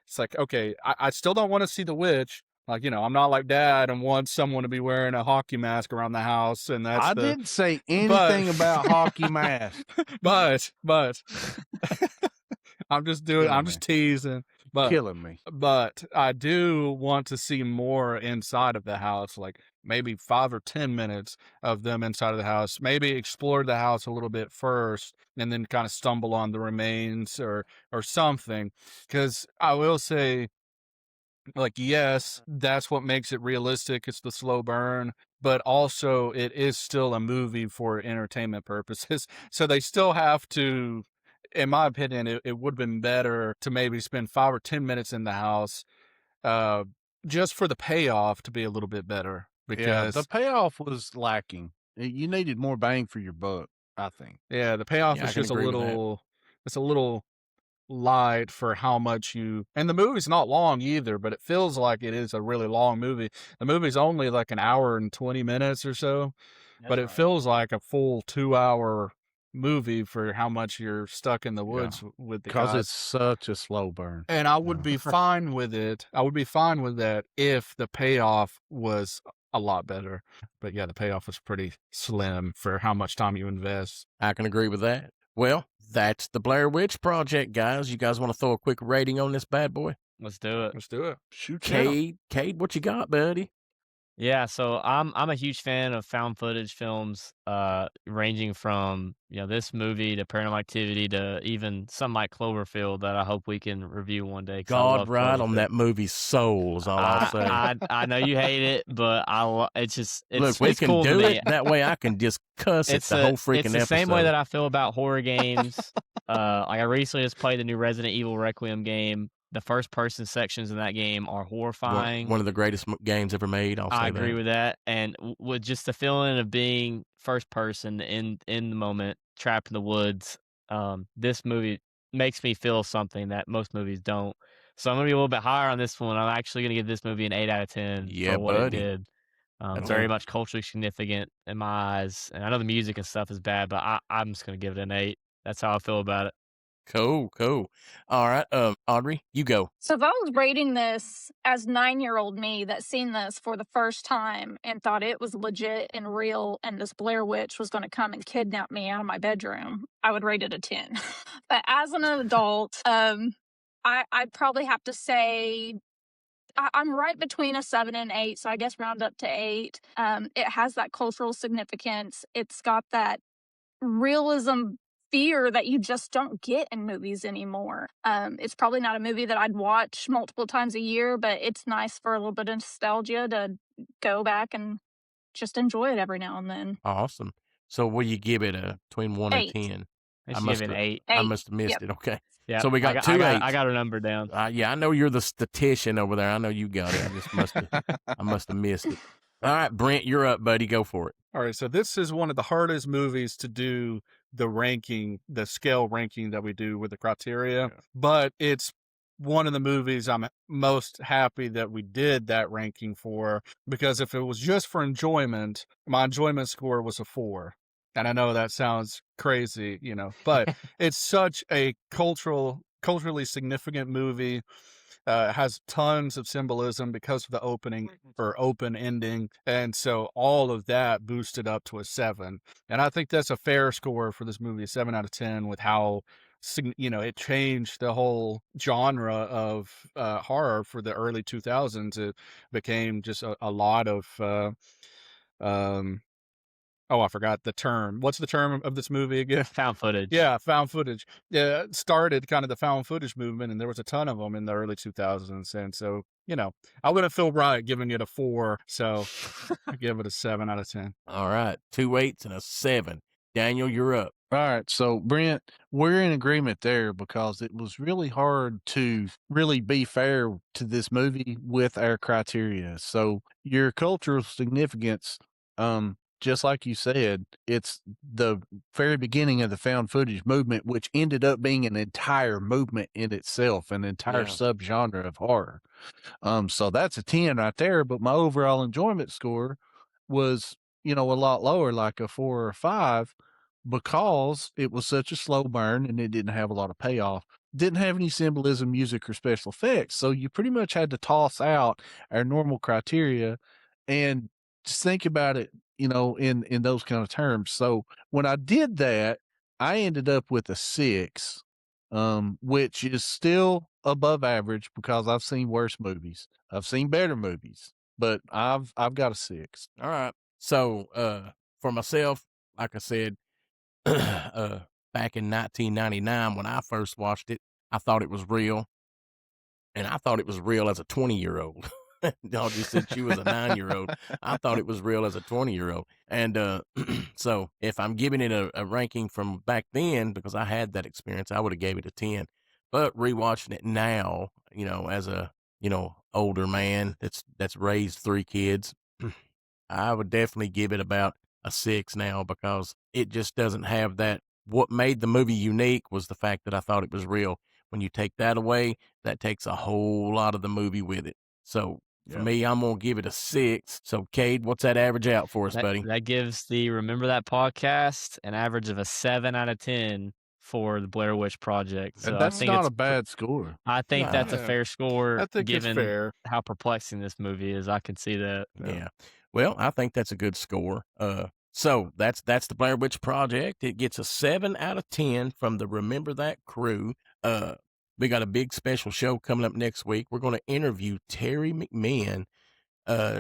it's like, okay, I still don't want to see the witch. Like, you know, I'm not like Dad and want someone to be wearing a hockey mask around the house, and that's I didn't say anything about hockey mask. but I'm just teasing. But Killing me. But I do want to see more inside of the house, like maybe 5 or 10 minutes of them inside of the house. Maybe explore the house a little bit first, and then kind of stumble on the remains or something. Because I will say, like, yes, that's what makes it realistic. It's the slow burn, but also it is still a movie for entertainment purposes. So they still have to, in my opinion, it would have been better to maybe spend 5 or 10 minutes in the house, uh, just for the payoff to be a little bit better. Yeah, the Because payoff was lacking. You needed more bang for your buck, I think. yeah, the payoff Yeah, I is can just a agree with that. little, it's a little light for how much you, and the movie's not long either, but it feels like it is a really long movie. The movie's only like an hour and 20 minutes or so, but it feels like a full 2-hour movie for how much you're stuck in the woods with the Because guys. it's such a slow burn. And I would be fine with it. I would be fine with that if the payoff was a lot better. But yeah, the payoff was pretty slim for how much time you invest. I can agree with that. Well, that's the Blair Witch Project, guys. You guys want to throw a quick rating on this bad boy? Let's do it. Let's do it. Shoot down. Cade, what you got, buddy? Yeah, so I'm a huge fan of found footage films, ranging from this movie to Paranormal Activity to even some like Cloverfield that I hope we can review one day. 'Cause I God love ride on Cloverfield. that movie's soul is all I'll say. I know you hate it, but it's just Look, we it's can cool do to me. it. That way I can just cuss it the whole freaking It's the episode. same way that I feel about horror games. Like I recently just played the new Resident Evil Requiem game. The first person sections in that game are horrifying. One of the greatest games ever made. I agree with that. And with just the feeling of being first person in the moment, trapped in the woods, this movie makes me feel something that most movies don't. So I'm gonna be a little bit higher on this one. I'm actually gonna give this movie an 8 out of 10 Yeah, for what buddy. it did. That's Very it. much culturally significant in my eyes. And I know the music and stuff is bad, but I'm just gonna give it an 8. That's how I feel about it. Cool. All right, Audrey, you go. So if I was rating this as 9-year-old me that seen this for the first time and thought it was legit and real and this Blair Witch was going to come and kidnap me out of my bedroom, I would rate it a 10. But as an adult, I'd probably have to say I'm right between a 7 and 8, so I guess round up to 8. It has that cultural significance. It's got that realism fear that you just don't get in movies anymore. It's probably not a movie that I'd watch multiple times a year, but it's nice for a little bit of nostalgia to go back and just enjoy it every now and then. Awesome. So will you give it between 1 and 8. 10? I should give it an 8. I 8. must have missed Yep. it. Okay. Yeah. So we got two 8s. I got a number down. Yeah, I know you're the statistician over there. I know you got it. I just must have missed it. All right, Brent, you're up, buddy. Go for it. All right, so this is one of the hardest movies to do the ranking, the scale ranking that we do with the criteria, but it's one of the movies I'm most happy that we did that ranking for, because if it was just for enjoyment, my enjoyment score was a 4. And I know that sounds crazy, but it's such a culturally significant movie. It has tons of symbolism because of the opening or open ending. And so all of that boosted up to a 7. And I think that's a fair score for this movie, a 7 out of 10, with how, it changed the whole genre of horror for the early 2000s. It became just a lot of, I forgot the term. What's the term of this movie again? Found footage. Yeah, found footage. Yeah, started kind of the found footage movement, and there was a ton of them in the early 2000s. And so, I wouldn't feel right giving it a 4, so I give it a 7 out of 10. All right, 2 8s and a 7. Daniel, you're up. All right, so Brent, we're in agreement there because it was really hard to really be fair to this movie with our criteria. So your cultural significance, just like you said, it's the very beginning of the found footage movement, which ended up being an entire movement in itself, an entire subgenre of horror. So that's a 10 right there. But my overall enjoyment score was, a lot lower, like a 4 or 5, because it was such a slow burn and it didn't have a lot of payoff. Didn't have any symbolism, music, or special effects. So you pretty much had to toss out our normal criteria and just think about it, in those kind of terms. So when I did that, I ended up with a 6, which is still above average because I've seen worse movies. I've seen better movies, but I've got a 6. All right. So for myself, like I said, back in 1999 when I first watched it, I thought it was real, and I thought it was real as a 20-year-old. Audrey said she was a 9-year-old. I thought it was real as a 20-year-old. And so if I'm giving it a ranking from back then, because I had that experience, I would have gave it a 10. But rewatching it now, as a older man that's raised 3 kids, I would definitely give it about a 6 now, because it just doesn't have that. What made the movie unique was the fact that I thought it was real. When you take that away, that takes a whole lot of the movie with it. So for me, I'm going to give it a 6. So Cade, what's that average out for us, buddy? That gives the Remember That podcast an average of a 7 out of 10 for the Blair Witch Project. So that's not a bad score. I think that's a fair score, I think given it's fair. how perplexing this movie is. I can see that. Yeah. Well, I think that's a good score. So that's the Blair Witch Project. It gets a 7 out of 10 from the Remember That crew. We got a big special show coming up next week. We're going to interview Terry McMahon.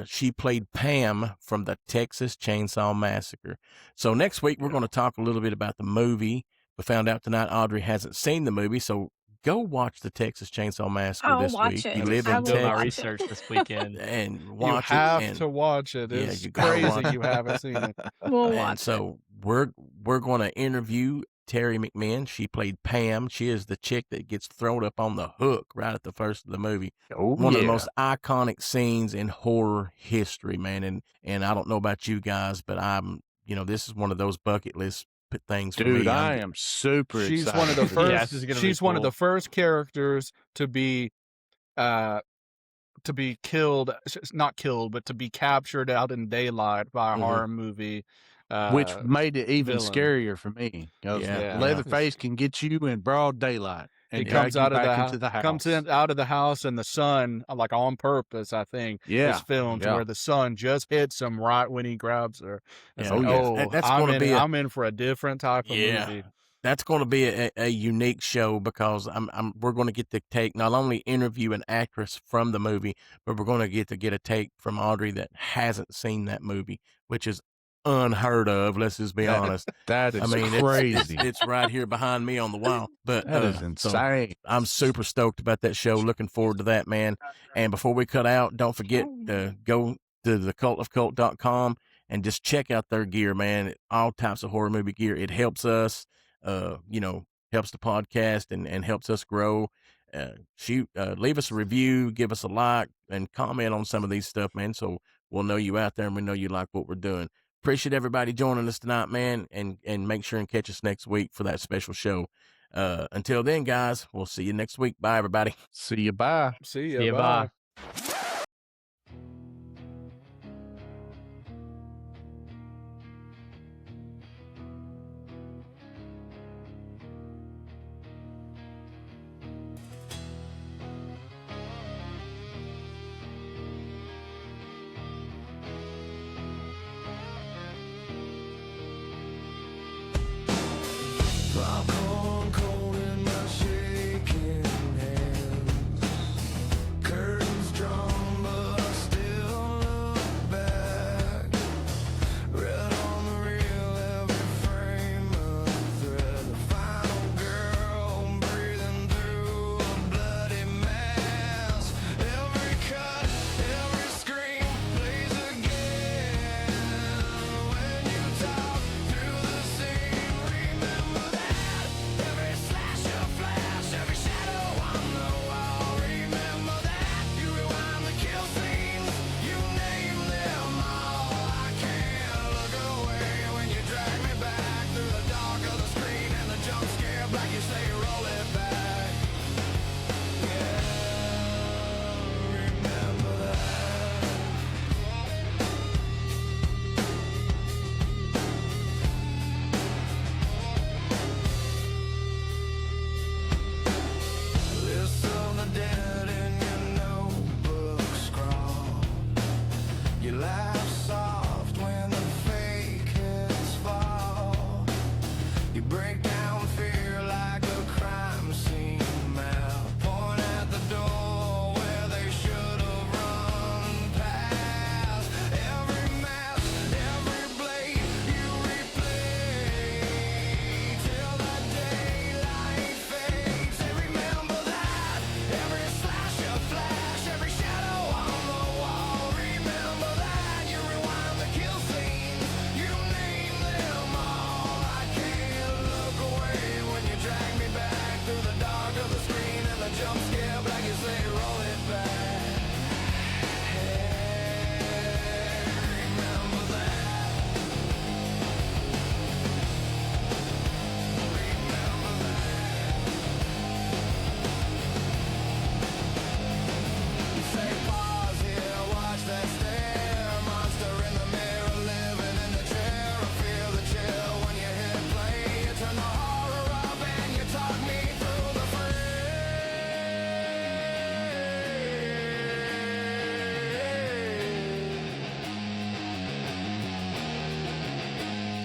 She played Pam from the Texas Chainsaw Massacre. So next week, we're going to talk a little bit about the movie. We found out tonight Audrey hasn't seen the movie, so go watch the Texas Chainsaw Massacre this week. It. You live in Texas. Texas. Research this weekend and watch you have it. to watch it. It's you gotta watch crazy you haven't seen it. We'll and watch so we're going to interview Terry McMahon. She played Pam. She is the chick that gets thrown up on the hook right at the first of the movie. One of the most iconic scenes in horror history, man. And I don't know about you guys, but I'm, this is one of those bucket list things for me. Dude, I am super She's excited. one of the first. she's one of the first characters to be killed, not killed, but to be captured out in daylight by a horror movie. Which made it even villain. scarier for me. Leatherface can get you in broad daylight. And he comes out of the house. Comes in out of the house, and the sun, like on purpose, I think, is filmed to where the sun just hits him right when he grabs her. It's that's going to be. I'm in for a different type of movie. That's going to be a unique show, because we're going to get to take, not only interview an actress from the movie, but we're going to get a take from Audrey that hasn't seen that movie, which is unheard of. Let's just be honest. That is crazy. It's right here behind me on the wall. But that is insane. So I'm super stoked about that show. Looking forward to that, man. And before we cut out, don't forget to go to thecultofcult.com and just check out their gear, man. All types of horror movie gear. It helps us, helps the podcast and helps us grow. Leave us a review, give us a like, and comment on some of these stuff, man. So we'll know you out there, and we know you like what we're doing. Appreciate everybody joining us tonight, man, and make sure and catch us next week for that special show. Until then, guys, we'll see you next week. Bye, everybody. See you. Bye. See you. Bye. Popcorn cold in my shaking hands, curtains drawn.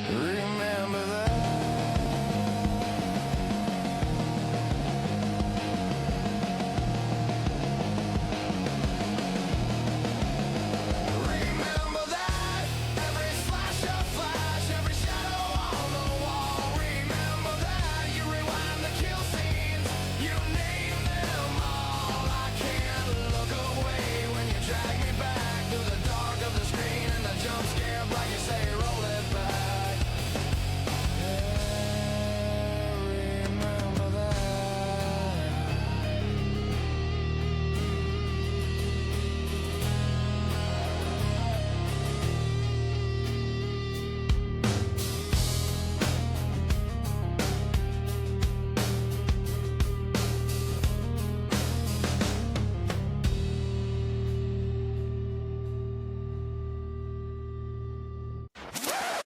Bye.